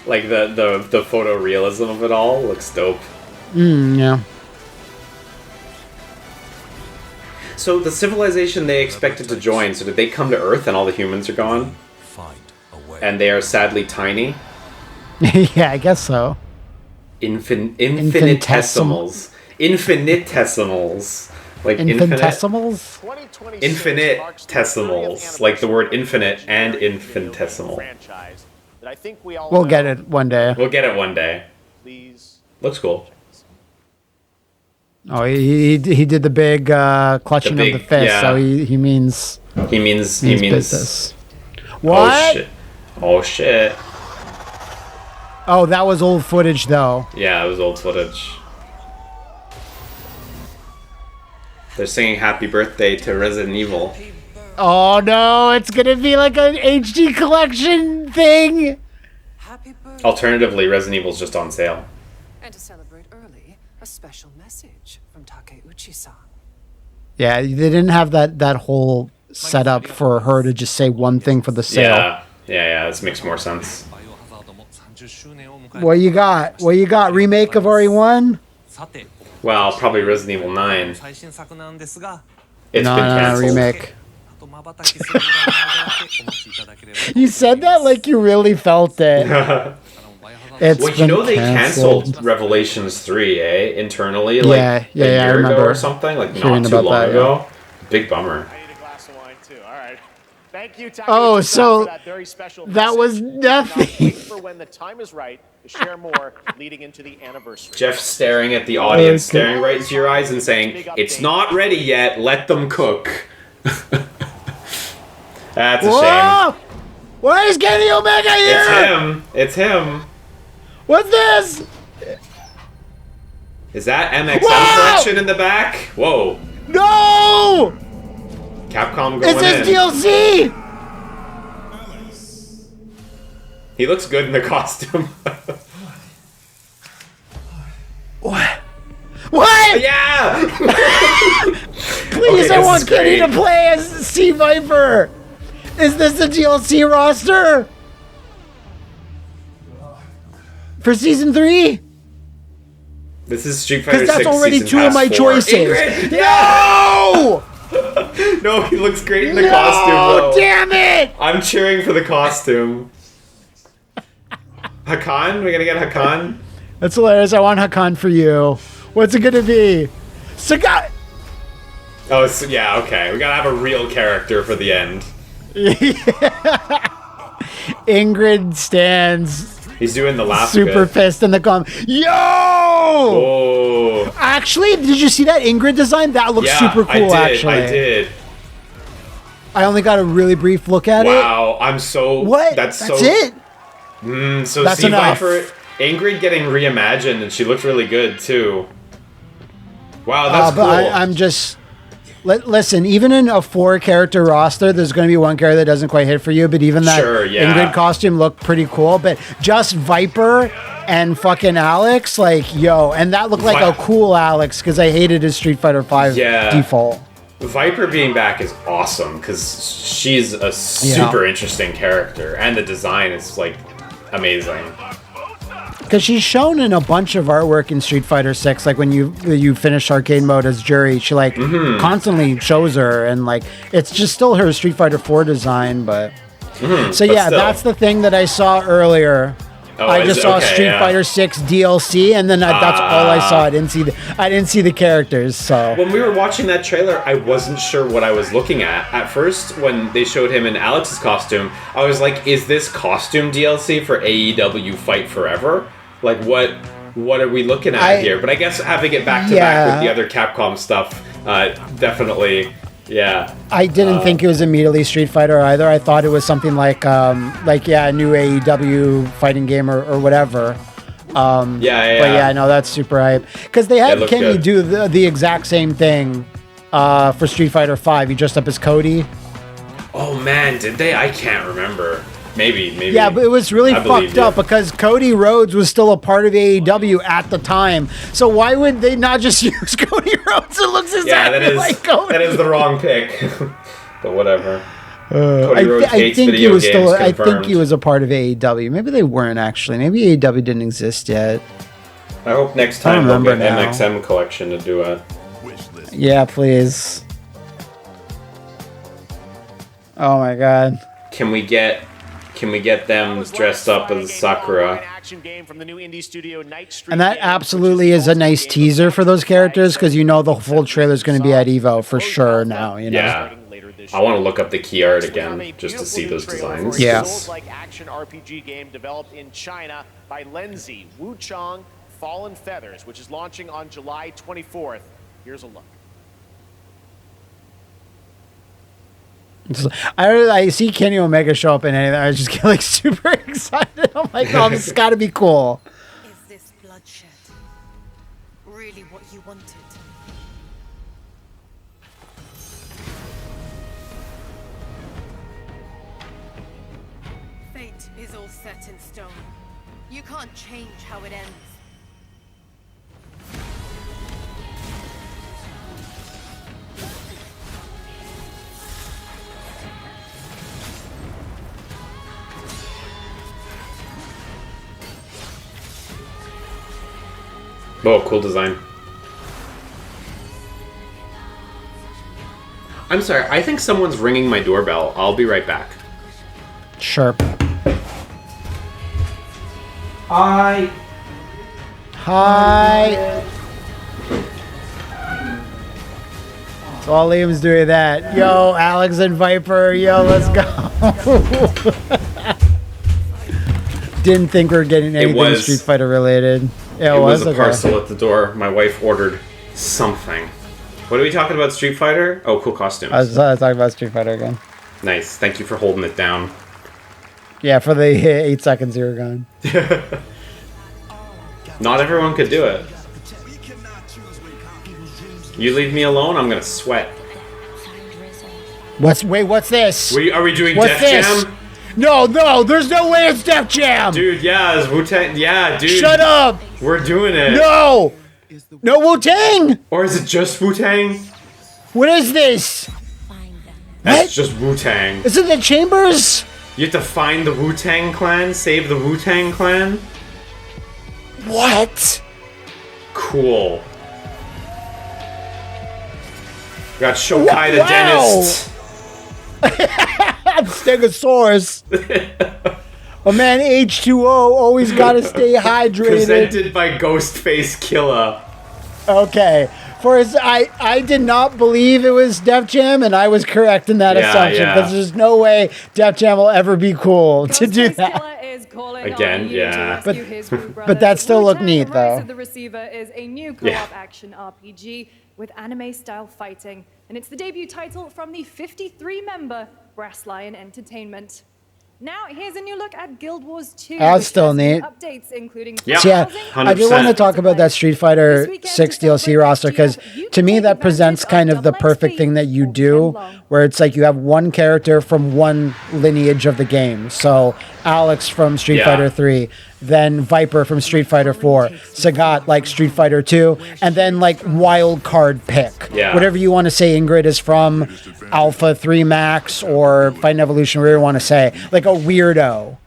Like, the photorealism of it all looks dope. Yeah. So, the civilization they expected to join, so did they come to Earth and all the humans are gone? And they are sadly tiny? Yeah, I guess so. Infinitesimals. Infinitesimals. Like Infinitesimals? Infinitesimals. Like the word infinite and infinitesimal. We'll get it one day. We'll get it one day. Looks cool. Oh, he did the big clutching of the fist, yeah. so he means business. What? Oh shit. Oh, that was old footage though. Yeah, it was old footage. They're singing happy birthday to Resident Evil. Oh no, it's gonna be like an HD collection thing. Alternatively, Resident Evil's just on sale. And to celebrate early, a special message from Takeuchi-san. Yeah, they didn't have that whole setup for her to just say one thing for the sale. Yeah, this makes more sense. What you got? Remake of RE1? Well, probably Resident Evil 9. It's been canceled. Remake. You said that like you really felt it. Well, you know they canceled Revelations 3, internally, like a year ago or something, like not too long ago. Big bummer. Thank you, Oh, so that very special that was nothing. for when the time is right to share more leading into the anniversary. Jeff staring at the audience, staring right into your eyes and saying, "It's not ready yet. Let them cook." That's a shame. Why is Kenny Omega here? It's him. What's this? Is that MXM collection in the back? Whoa. No! Capcom going Is this in. DLC? He looks good in the costume. What? What? Yeah! Please, Okay, I this want is Kenny great. to play as Sea Viper. Is this the DLC roster? For Season 3? This is Street Fighter 6 Because that's already Season two of Pass my 4. choices. Ingrid! No! No, he looks great in the No, costume, though. damn it! I'm cheering for the costume. Hakan? We gonna get Hakan? That's hilarious. I want Hakan for you. What's it gonna be? Sagat! Oh, yeah, okay. We gotta have a real character for the end. Ingrid stands. He's doing the last super bit. pissed in the Yo! Oh! Actually, did you see that Ingrid design? That looks super cool. I Actually, did. I only got a really brief look at it. Wow, I'm so. What? That's it. So That's Sea enough. Viper, Ingrid getting reimagined, and she looked really good too. Wow, that's but cool. I'm just. Listen, even in a 4-character roster, there's going to be one character that doesn't quite hit for you. But even that Ingrid costume looked pretty cool. But just Viper and fucking Alex, and that looked like a cool Alex because I hated his Street Fighter V default. Viper being back is awesome because she's a super interesting character, and the design is amazing. Because she's shown in a bunch of artwork in Street Fighter 6. Like when you finish arcade mode as Jury, she constantly shows her, and it's just still her Street Fighter 4 design. But that's the thing that I saw earlier. I just saw Street Fighter 6 DLC, and then that's all I saw. I didn't see the characters. So when we were watching that trailer, I wasn't sure what I was looking at. At first, when they showed him in Alex's costume, I was like, "Is this costume DLC for AEW Fight Forever? What are we looking at here?" But I guess having it back to back with the other Capcom stuff, definitely. Yeah. I didn't think it was immediately Street Fighter either. I thought it was something like a new AEW fighting game or whatever. But no, that's super hype. Because they had Kenny do the exact same thing for Street Fighter V. He dressed up as Cody. Oh man, did they? I can't remember. Maybe. Yeah, but it was really fucked up because Cody Rhodes was still a part of AEW at the time. So why would they not just use Cody Rhodes? It looks exactly like Cody. That is the wrong pick. But whatever. I think he was still. I think he was a part of AEW. Maybe they weren't actually. Maybe AEW didn't exist yet. I hope next time they'll get MXM collection to do it. Yeah, please. Oh my god. Can we get them dressed up as Sakura? action game from the new indie studio Night Street. And that absolutely is a nice teaser for those characters because you know the full trailer is going to be at Evo for sure now. You know? Yeah. I want to look up the key art again just to see those designs. Yeah. Souls-like action RPG game developed in China by Lenzi, Wuchang, Fallen Feathers, which is launching on July 24th. Here's a look. I see Kenny Omega show up in anything. I just get like super excited. I'm like, oh, this has got to be cool. Is this bloodshed really what you wanted? Fate is all set in stone. You can't change how it ends. Oh, cool design. I'm sorry, I think someone's ringing my doorbell. I'll be right back. Sure. Hi. Hi. So all Liam's doing that. Yo, Alex and Viper. Yo, let's go. Didn't think we were getting anything Street Fighter related. Yeah, it was a parcel at the door. My wife ordered something. What are we talking about? Street Fighter? Oh, cool costumes. I was talking about Street Fighter again. Nice. Thank you for holding it down. Yeah, for the 8 seconds you were gone. Not everyone could do it. You leave me alone, I'm gonna sweat. What's this? Are we doing Def Jam? No, there's no way it's Def Jam! Dude, yeah, it's Wu-Tang. Yeah, dude. Shut up! We're doing it. No! No Wu-Tang! Or is it just Wu-Tang? What is this? That's just Wu-Tang. Is it the Chambers? You have to find the Wu-Tang Clan, save the Wu-Tang Clan? What? Cool. Got Shokai the Dentist. Stegosaurus. Oh man, H2O always gotta stay hydrated. Presented by Ghostface Killa. Okay. I did not believe it was Def Jam, and I was correct in that assumption because there's no way Def Jam will ever be cool to do that. Again, yeah. But that still looked neat, though. Rise of the Receiver is a new co-op action RPG with anime-style fighting, and it's the debut title from the 53-member Brass Lion Entertainment. Now, here's a new look at Guild Wars 2. That's still neat. Updates including I do want to talk about that Street Fighter 6 DLC roster because to me that presents kind of the perfect thing that you do, where it's like you have one character from one lineage of the game. So Alex from Street Fighter 3, then Viper from Street Fighter 4, Sagat like Street Fighter 2, and then like wild card pick. Yeah. Whatever you want to say Ingrid is from Alpha 3 Max or Fighting Evolution, whatever you want to say. Like a weirdo.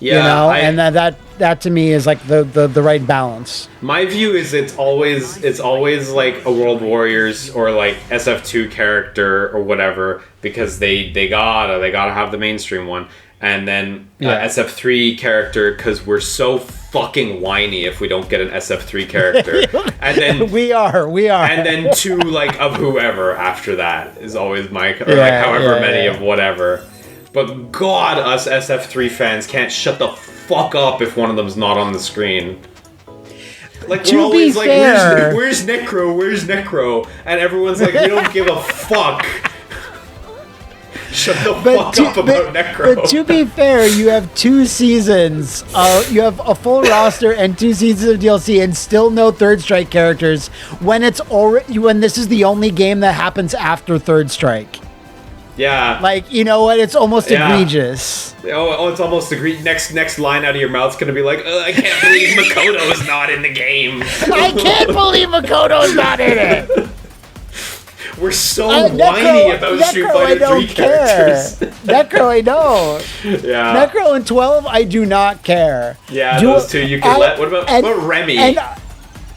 Yeah, you know, and that to me is like the right balance. My view is it's always like a World Warriors or like SF2 character or whatever because they gotta have the mainstream one, and then SF3 character because we're so fucking whiny if we don't get an SF3 character, and then we are, and then two like of whoever after that is always my however many of whatever. But God, us SF3 fans can't shut the fuck up if one of them's not on the screen. Like, we're always like, where's Necro? Where's Necro? And everyone's like, we don't give a fuck. Shut the fuck up about Necro. But to be fair, you have 2 seasons. You have a full roster and 2 seasons of DLC and still no Third Strike characters when this is the only game that happens after Third Strike. Yeah. Like, you know what? It's almost egregious. Oh, it's almost egregious. Next line out of your mouth's gonna be like, I can't believe Makoto's not in the game. I can't believe Makoto's not in it. We're so whiny about Street Fighter 3 characters. Necro, I don't. Yeah. Necro and 12, I do not care. Yeah, those two you can let. What about Remy? And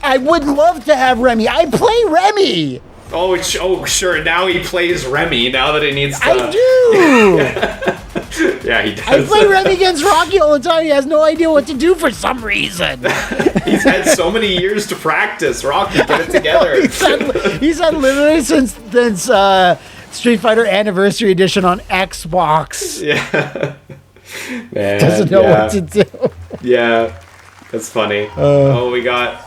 I would love to have Remy. I play Remy. Oh, sure. Now he plays Remy. Now that he needs to. I do. Yeah, he does. I play Remy against Rocky all the time. He has no idea what to do for some reason. He's had so many years to practice. Rocky, get it together. he's had literally since Street Fighter Anniversary Edition on Xbox. Yeah. Man, doesn't know what to do. Yeah, that's funny. We got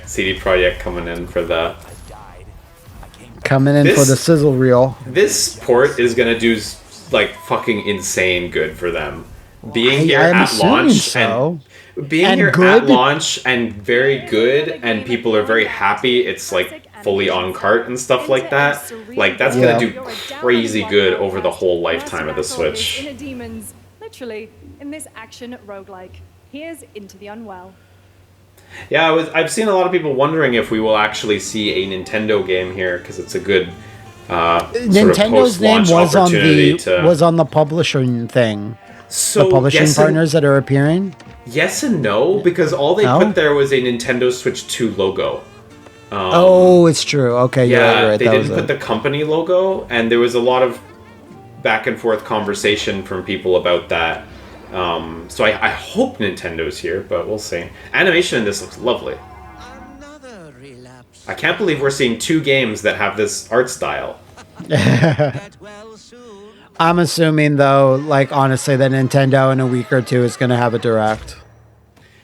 CD Projekt coming in for the sizzle reel. This port is gonna do like fucking insane good for them. Being here at launch and at launch and very good, and people are very happy. It's like fully on cart and stuff like that. Like that's gonna do crazy good over the whole lifetime of the Switch. Inner demons, literally, in this action roguelike. Here's Into the Unwell. Yeah, I've seen a lot of people wondering if we will actually see a Nintendo game here, because it's a good Nintendo's name was on the publishing thing. So the publishing partners that are appearing. Yes and no, because all they put there was a Nintendo Switch 2 logo. It's true. Okay, yeah, you're right. They didn't put the company logo, and there was a lot of back and forth conversation from people about that. So I hope Nintendo's here, but we'll see. Animation in this looks lovely. I can't believe we're seeing 2 games that have this art style. I'm assuming, though, like, honestly, that Nintendo in a week or 2 is going to have a direct.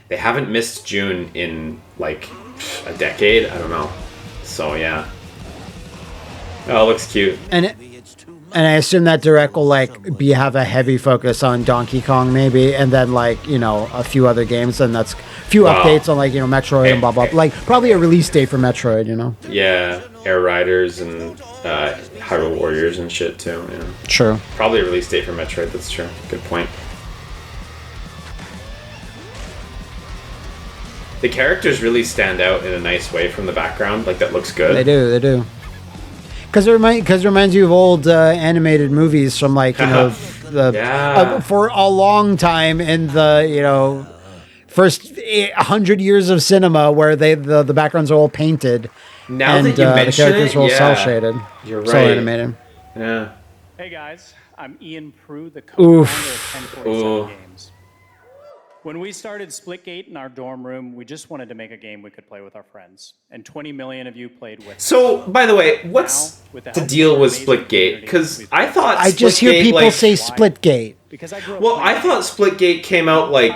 They haven't missed June in, like, a decade. I don't know. So, yeah. Oh, it looks cute. And I assume that direct will, like, have a heavy focus on Donkey Kong, maybe, and then, like, you know, a few other games, and that's a few updates on, like, you know, Metroid and blah, blah. Like, probably a release date for Metroid, you know? Yeah, Air Riders and Hyrule Warriors and shit, too. Yeah. True. Probably a release date for Metroid, that's true. Good point. The characters really stand out in a nice way from the background. Like, that looks good. They do. Because it reminds you of old animated movies from, like, you know, for a long time in the, you know, first 100 years of cinema where the backgrounds are all painted. Now and, that you mention the characters it, are all cel-shaded. You're right. Cel animated. Yeah. Hey guys, I'm Ian Prue, the co-founder of 1047 Games. When we started Splitgate in our dorm room, we just wanted to make a game we could play with our friends. And 20 million of you played with us. So, by the way, what's the deal with Splitgate? Because I thought I just hear people say Splitgate. Well, I thought Splitgate came out like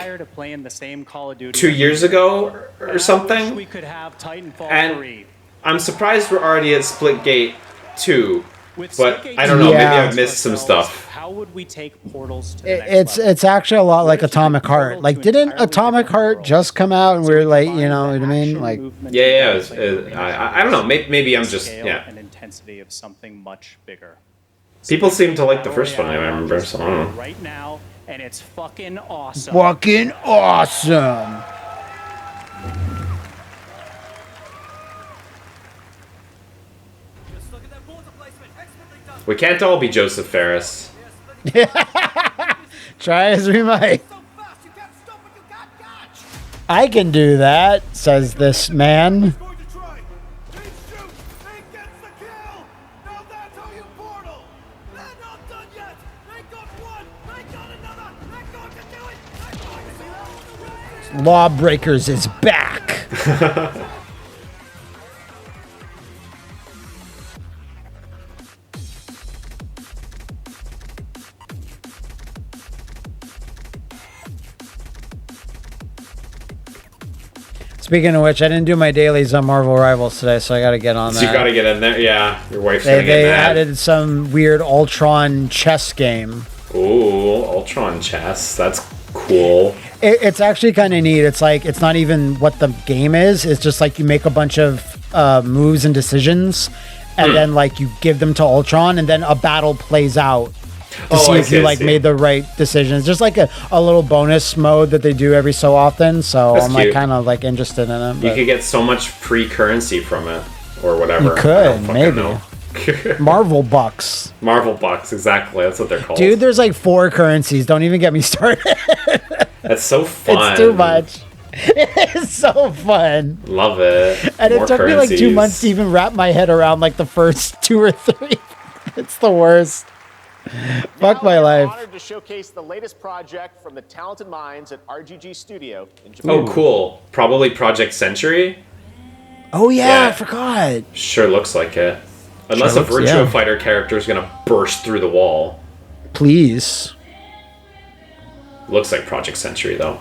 2 years ago or something. We could have Titanfall and 3. I'm surprised we're already at Splitgate 2. But I don't know, maybe I've missed some stuff. How would we take Portals to the next level? It's actually a lot like Atomic Heart. Like, didn't Atomic Heart just come out and we were like, you know what I mean? Like, I don't know. Maybe I'm just and intensity of something much bigger. People seem to like the first one. I remember. So I don't know. Right now, and it's fucking awesome. Fucking awesome. We can't all be Joseph Ferris. Try as we might. I can do that, says this man. Lawbreakers is back. Speaking of which, I didn't do my dailies on Marvel Rivals today, so I got to get on that. So you got to get in there, yeah. Your wife's gonna get mad. They added some weird Ultron chess game. Ooh, Ultron chess. That's cool. It's actually kind of neat. It's like, it's not even what the game is. It's just like you make a bunch of moves and decisions, and then like you give them to Ultron, and then a battle plays out to see if you made the right decisions. Just like a little bonus mode that they do every so often. So I'm like kind of like interested in it. You could get so much free currency from it, or whatever. You could maybe. Marvel bucks. Marvel bucks, exactly. That's what they're called. Dude, there's like 4 currencies. Don't even get me started. That's so fun. It's too much. It's so fun. Love it. And More it took me like 2 currencies. months to even wrap my head around like the first 2 or 3. It's the worst. Fuck my life. Honored to showcase the latest project from the talented minds at RGG Studio in Japan. Oh, cool. Probably Project Century. Oh yeah, I forgot. Sure looks like it. Unless Sure a looks, Virtua yeah. Fighter character is gonna burst through the wall. Please. Looks like Project Century though.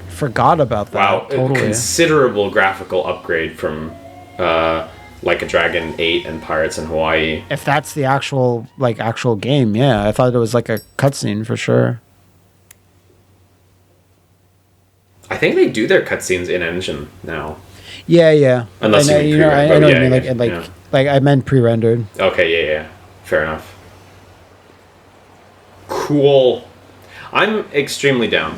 Forgot about that. Wow, Totally. a considerable graphical upgrade from Like a Dragon 8 and Pirates in Hawaii. If that's the actual game, yeah. I thought it was like a cutscene for sure. I think they do their cutscenes in engine now. Yeah. Unless I know, you you know, I pre-rendered, know what yeah, you mean. yeah. Like I meant pre-rendered. Okay, yeah. Fair enough. Cool. I'm extremely down.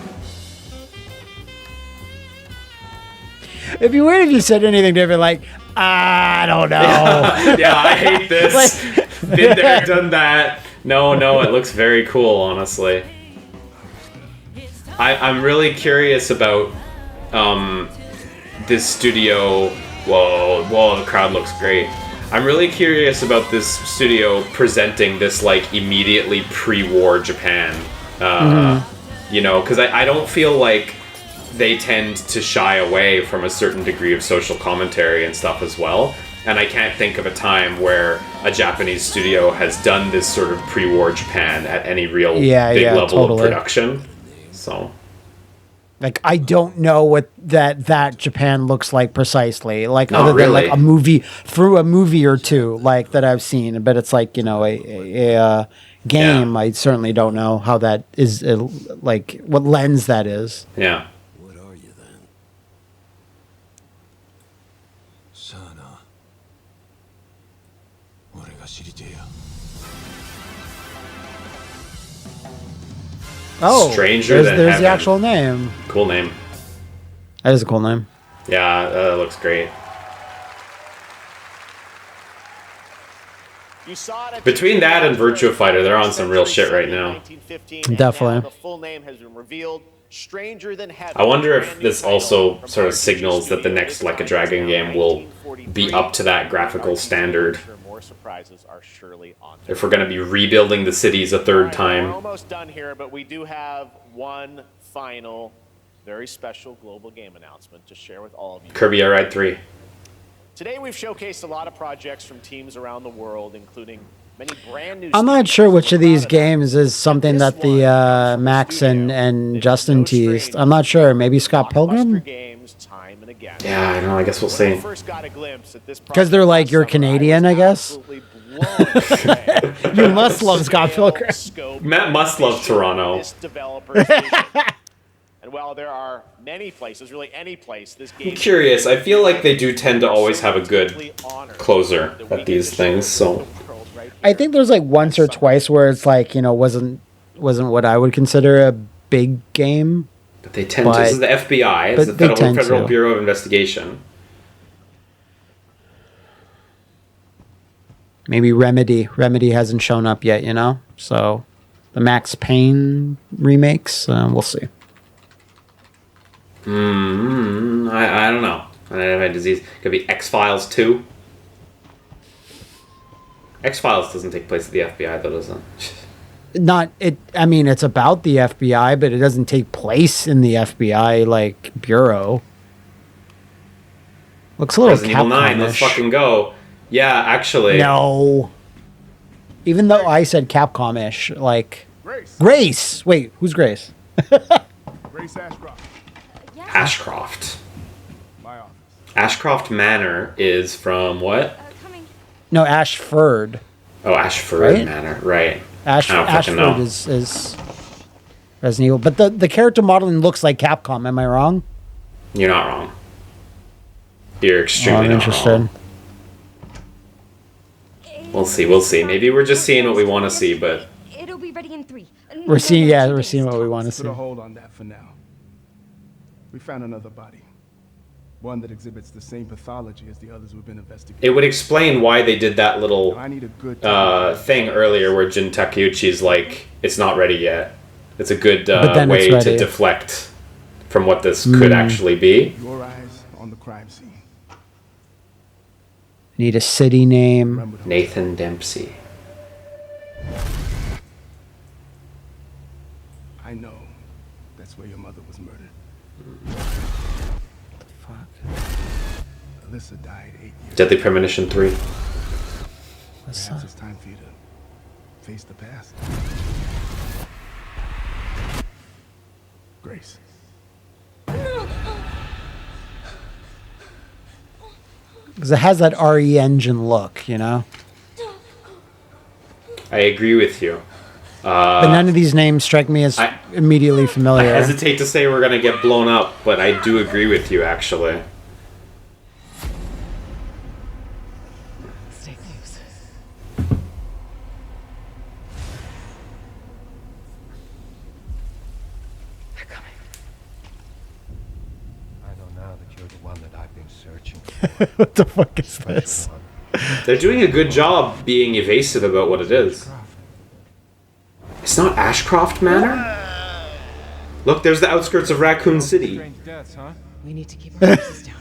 It'd be weird if you said anything different, like, I don't know. Yeah, I hate this. Been there, done that. No, it looks very cool, honestly. I'm really curious about this studio. Whoa, the crowd looks great. I'm really curious about this studio presenting this like immediately pre-war Japan. You know, because I don't feel like they tend to shy away from a certain degree of social commentary and stuff as well. And I can't think of a time where a Japanese studio has done this sort of pre-war Japan at any real big level of production. So, like, I don't know what that Japan looks like precisely. Like, Not other than really. like a movie or two, like that I've seen. But it's like, you know, a game. I certainly don't know how that is. Like, what lens that is. Yeah. Oh, Stranger Than there's Heaven. the actual name. Cool name. That is a cool name. Yeah, that looks great. You saw it at Between that and Virtua Fighter, they're on some real shit right now. Definitely. The full name has been revealed. Stranger Than Heaven. I wonder if this also sort of signals that the next Like a Dragon game will be up to that graphical standard. More surprises are surely on. If we're going to be rebuilding the cities a third We're time. almost done here, but we do have one final, very special global game announcement to share with all of you. Kirby Air Ride 3. Today we've showcased a lot of projects from teams around the world, including many brand new. I'm not sure which of these games is something that the Max and Justin teased. I'm not sure. Maybe Scott Pilgrim? Yeah, I know. I guess we'll see. Because they're like, you're Canadian, I guess. You must love Scott Pilgrim. Matt must love Toronto. And while there are many places, really any place, this game. I'm curious. I feel like they do tend to always have a good closer at these things, so. I think there's like once or twice where it's like, you know, wasn't what I would consider a big game. But they tend to. This is the FBI. It's the Federal Bureau of Investigation. Maybe Remedy. Remedy hasn't shown up yet, you know? So the Max Payne remakes, we'll see. I don't know. I don't have disease. Could be X-Files 2. X-Files doesn't take place at the FBI, though, does it? I mean, it's about the FBI, but it doesn't take place in the FBI, like, bureau. Looks a little Resident Evil 9, let's fucking go. Yeah, actually. No. Even though I said Capcom-ish, like... Grace! Wait, who's Grace? Grace Ashcroft. Ashcroft. Ashcroft Manor is from what? No, Ashford. Oh, Ashford Right? Manor, right. I don't fucking know. Ashford is Resident Evil. But the character modeling looks like Capcom, am I wrong? You're not wrong. You're extremely I'm not interested. wrong. We'll see. Maybe we're just seeing what we want to see, but... It'll be ready in 3. We're seeing what we want to see. Put a hold on that for now. We found another body. One that exhibits the same pathology as the others we've been investigating. It would explain why they did that little thing earlier where Jin Takeuchi's like, it's not ready yet. It's a good way to deflect from what this could actually be. Your eyes on the crime scene. Need a city name. Nathan Dempsey. I know that's where your mother was murdered. What the fuck? Alyssa died 8 years Deadly Premonition 3. Perhaps it's time for you to face the past. Grace. Because it has that RE Engine look, you know? I agree with you. But none of these names strike me as immediately I familiar. hesitate to say we're going to get blown up, but I do agree with you, actually. Stay close. They're coming. I know now that you're the one that I've been searching for. What the fuck is this? They're doing a good job being evasive about what it is. It's not Ashcroft Manor? Look, there's the outskirts of Raccoon City. We need to keep our voices down.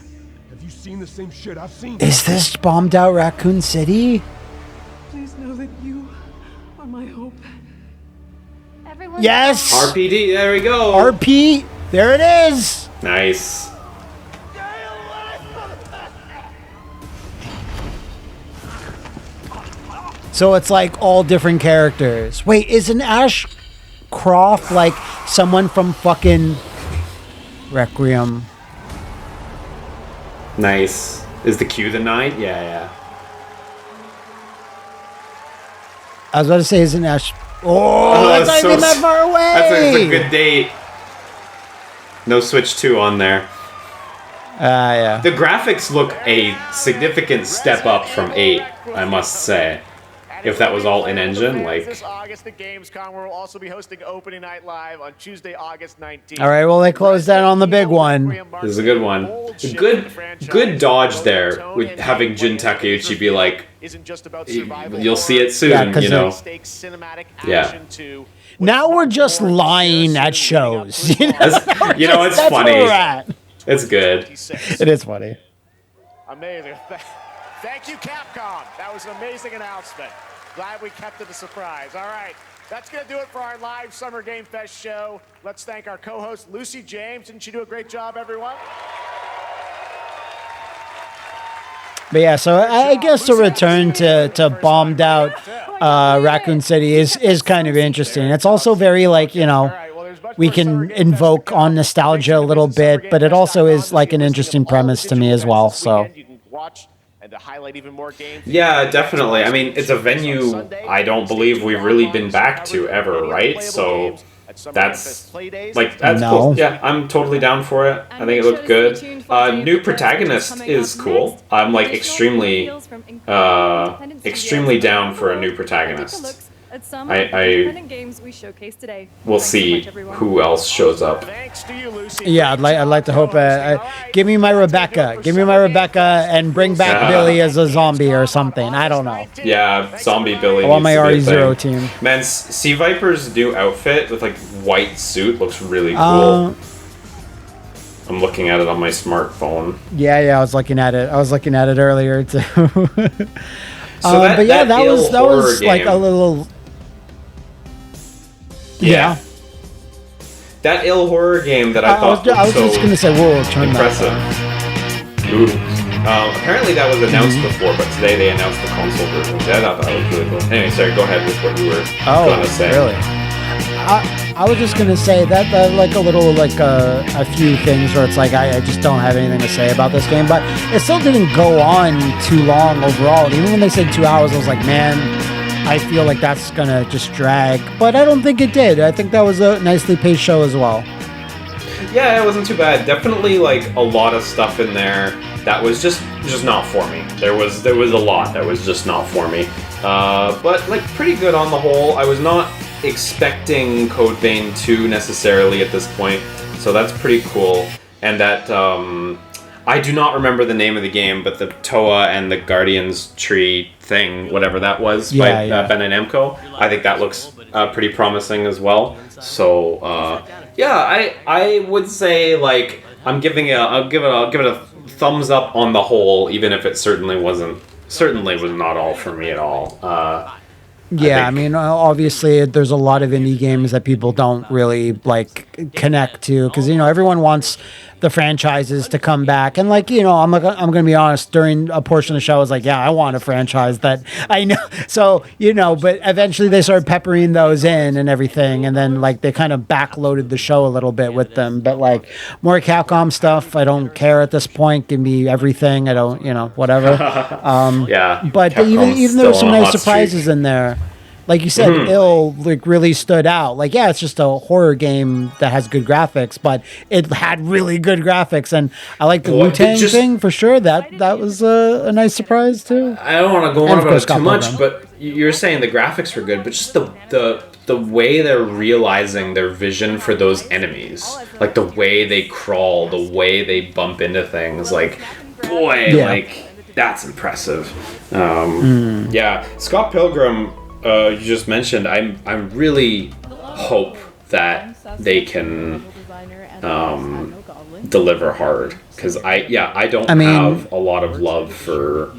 Have you seen the same shit I've seen? Is this bombed out Raccoon City? Please know that you are my hope. Everyone. Yes! RPD, there we go. RP, there it is! Nice. So it's like all different characters. Wait, isn't Ashcroft like someone from fucking Requiem? Nice. Is the Q the 9? Yeah. I was about to say, isn't Ash... Oh, that's not even that far away! That's a good date. No Switch 2 on there. Yeah. The graphics look a significant step up from 8, I must say. If that was all in-engine, like... This August at Gamescom, we'll also be hosting Opening Night Live on Tuesday, August 19th. All right, well, they closed down on the big one. This is a good one. Good dodge there with having Jin Takeuchi be like, you'll see it soon, you know? Yeah. Now we're just lying at shows. You know, it's that's funny. Where we're at. It's good. It is funny. Amazing. Thank you, Capcom. That was an amazing announcement. Glad we kept it a surprise. All right, that's going to do it for our live Summer Game Fest show. Let's thank our co-host, Lucy James. Didn't she do a great job, everyone? But yeah, so I guess to return to bombed out Raccoon City is kind of interesting. It's also very like, you know, we can invoke on nostalgia a little bit, but it also is like an interesting premise to me as well. So. And to highlight even more games. Yeah, definitely. I mean, it's a venue I don't believe we've really been back to ever, right? So that's like cool. Yeah, I'm totally down for it. I think it looked good. New protagonist is cool. I'm like extremely down for a new protagonist. We'll see who else shows up. Yeah, I'd like to hope. Give me my Rebecca. Give me my Rebecca, and bring back Billy as a zombie or something. I don't know. Yeah, zombie Billy. I want my RE0 team. Man, Sea Viper's new outfit with like white suit looks really cool. I'm looking at it on my smartphone. Yeah, I was looking at it. I was looking at it earlier too. So but yeah, that was like a little. Yeah. That ill horror game that I thought I was just gonna say, whoa, turn impressive. Ooh. Apparently that was announced before, but today they announced the console version. I thought that was really cool. Anyway, sorry, go ahead with what you were gonna say. Really? I was just gonna say that like a little like a few things where it's like I just don't have anything to say about this game, but it still didn't go on too long overall. Even when they said 2 hours, I was like, man, I feel like that's gonna just drag, but I don't think it did. I think that was a nicely paced show as well. Yeah, it wasn't too bad. Definitely like a lot of stuff in there that was just not for me. There was a lot that was just not for me. But like pretty good on the whole. I was not expecting Code Vein 2 necessarily at this point, so that's pretty cool. And that I do not remember the name of the game, but the Toa and the Guardians tree thing, whatever that was, by Bandai Namco, I think that looks pretty promising as well. So I would say like I'll give it a thumbs up on the whole, even if it certainly was not all for me at all. I mean, obviously, there's a lot of indie games that people don't really like connect to because everyone wants the franchises to come back, and like I'm gonna be honest. During a portion of the show, I was like, I want a franchise that I know. So but eventually they started peppering those in and everything, and then like they kind of backloaded the show a little bit with them. But like more Capcom stuff, I don't care at this point. Give me everything. I don't, whatever. But even there were some nice surprises in there. Like you said, Ill like really stood out. Like, it's just a horror game that has good graphics, but it had really good graphics, and I like the Wu-Tang thing for sure. That was a nice surprise too. I don't want to go on about it too much, but you're saying the graphics were good, but just the way they're realizing their vision for those enemies, like the way they crawl, the way they bump into things, like like that's impressive. Scott Pilgrim. You just mentioned. I really hope that they can deliver hard because I don't have a lot of love for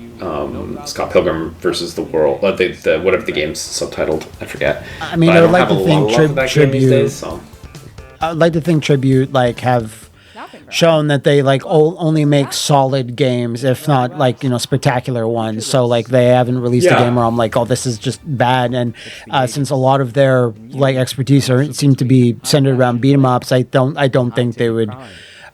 Scott Pilgrim versus the World. The whatever the game's subtitled, I forget. I mean, I'd like to think Tribute. I'd like to think Tribute have shown that they only make solid games, if not spectacular ones. So they haven't released a game where I'm like, oh, this is just bad. And since a lot of their expertise seem to be centered around beat 'em ups, I don't think they would.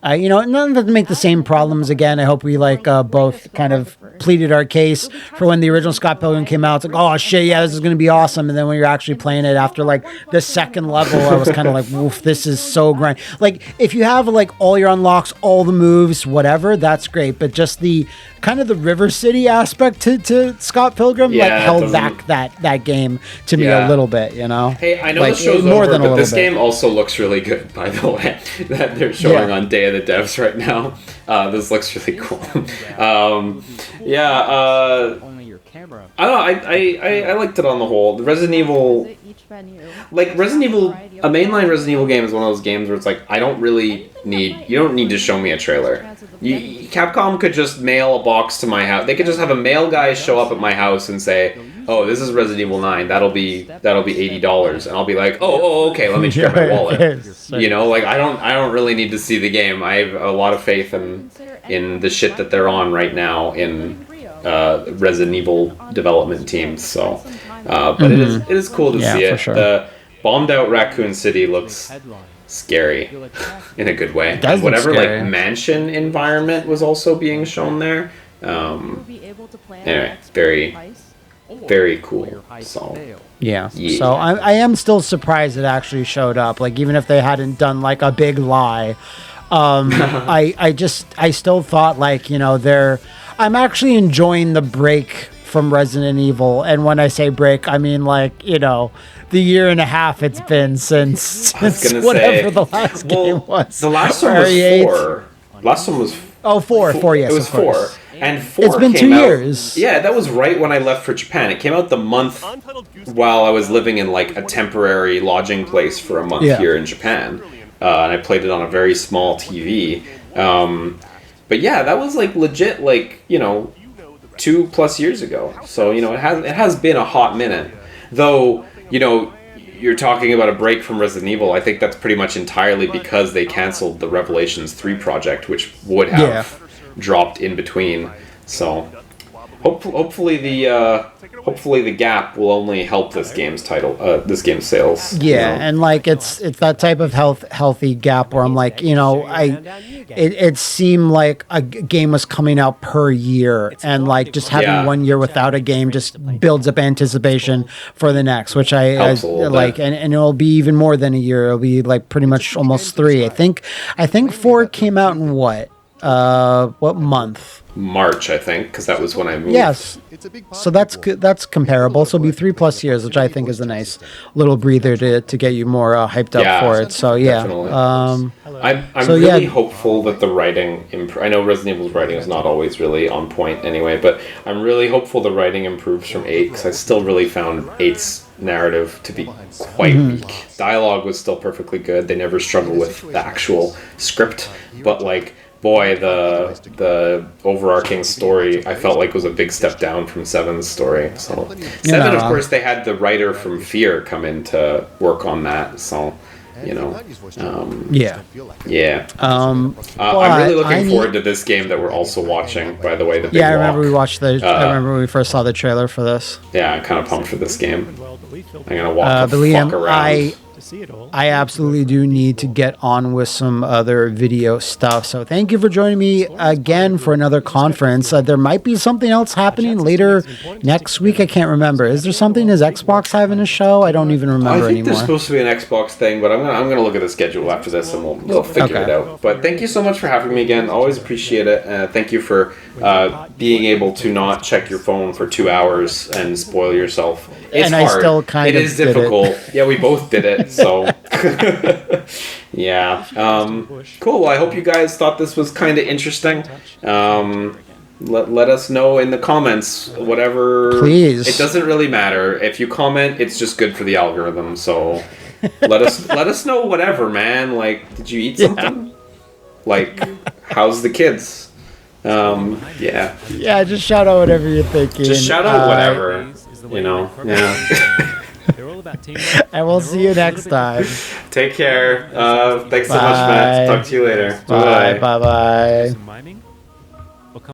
None of them make the same problems again. I hope we both kind of pleaded our case for when the original Scott Pilgrim came out. It's like, oh shit, this is gonna be awesome. And then when you're actually playing it after the second level, I was kind of like, woof, this is so grind. If you have all your unlocks, all the moves, whatever, that's great. But just the kind of the River City aspect to Scott Pilgrim held back that game to me a little bit. Hey, I know the show's more over, but this game also looks really good. By the way, that they're showing on Day of the Devs right now. This looks really cool. Only your camera. I don't know. I liked it on the whole. The Resident Evil, Resident Evil, a mainline Resident Evil game is one of those games where it's like you don't need to show me a trailer. Capcom could just mail a box to my house. They could just have a mail guy show up at my house and say, "Oh, this is Resident Evil 9. That'll be $80," and I'll be like, "Oh, okay. Let me check my wallet." I don't really need to see the game. I have a lot of faith in the shit that they're on right now in Resident Evil development teams. So, but it is cool to see it. Sure. The bombed out Raccoon City looks scary in a good way. And whatever mansion environment was also being shown there. Anyway, very, very cool. So So I am still surprised it actually showed up. Even if they hadn't done a big lie, I still thought I'm actually enjoying the break from Resident Evil, and when I say break, I mean the year and a half it's been since whatever the last game was. The last one was 4. Last one was 4. Yes, it was 4. And 4 It's been 2 years. Yeah, that was right when I left for Japan. It came out the month while I was living in a temporary lodging place for a month here in Japan, and I played it on a very small TV. But that was legit 2+ years ago. So it has been a hot minute, though. You're talking about a break from Resident Evil. I think that's pretty much entirely because they canceled the Revelations 3 project, which would have dropped in between. So hopefully the gap will only help this game's sales. And it's that type of healthy gap where I'm it seemed like a game was coming out per year, and just having 1 year without a game just builds up anticipation for the next, which I like, and it'll be even more than a year. It'll be pretty much almost 3. I think 4 came out in what? what month? March, I think, because that was when I moved. Yes. So that's comparable. So it'll be 3+ years, which I think is a nice little breather to get you more hyped up for it. So yeah. I'm really hopeful that the writing. I know Resident Evil's writing is not always really on point anyway, but I'm really hopeful the writing improves from 8 because I still really found 8's narrative to be quite weak. Dialogue was still perfectly good. They never struggled with the actual script, but like. Boy, the overarching story I felt like was a big step down from 7's story. So 7, of course, they had the writer from Fear come in to work on that. So, you know, yeah. I'm really looking forward to this game that we're also watching. By the way, the big I remember we watched the. I remember when we first saw the trailer for this. Yeah, I'm kind of pumped for this game. I'm gonna walk the fuck around. I absolutely do need to get on with some other video stuff. So thank you for joining me again for another conference. There might be something else happening later next week. I can't remember. Is there something? Is Xbox having a show? I don't even remember I think anymore. There's supposed to be an Xbox thing, but I'm gonna look at the schedule after this and we'll figure it out. But thank you so much for having me again. Always appreciate it. Thank you for being able to not check your phone for 2 hours and spoil yourself. It's hard. I still kind of It is difficult. Yeah, we both did it. So yeah. Cool. Well, I hope you guys thought this was kind of interesting. Let us know in the comments whatever. Please. It doesn't really matter if you comment. It's just good for the algorithm. So let us know whatever, man. Like, did you eat something? Like, how's the kids? Yeah. Yeah. Just shout out whatever you're thinking. Just shout out whatever. You know. Yeah. And we'll see you next time. Take care. Thanks so much, Matt. Talk to you later. Bye. Bye.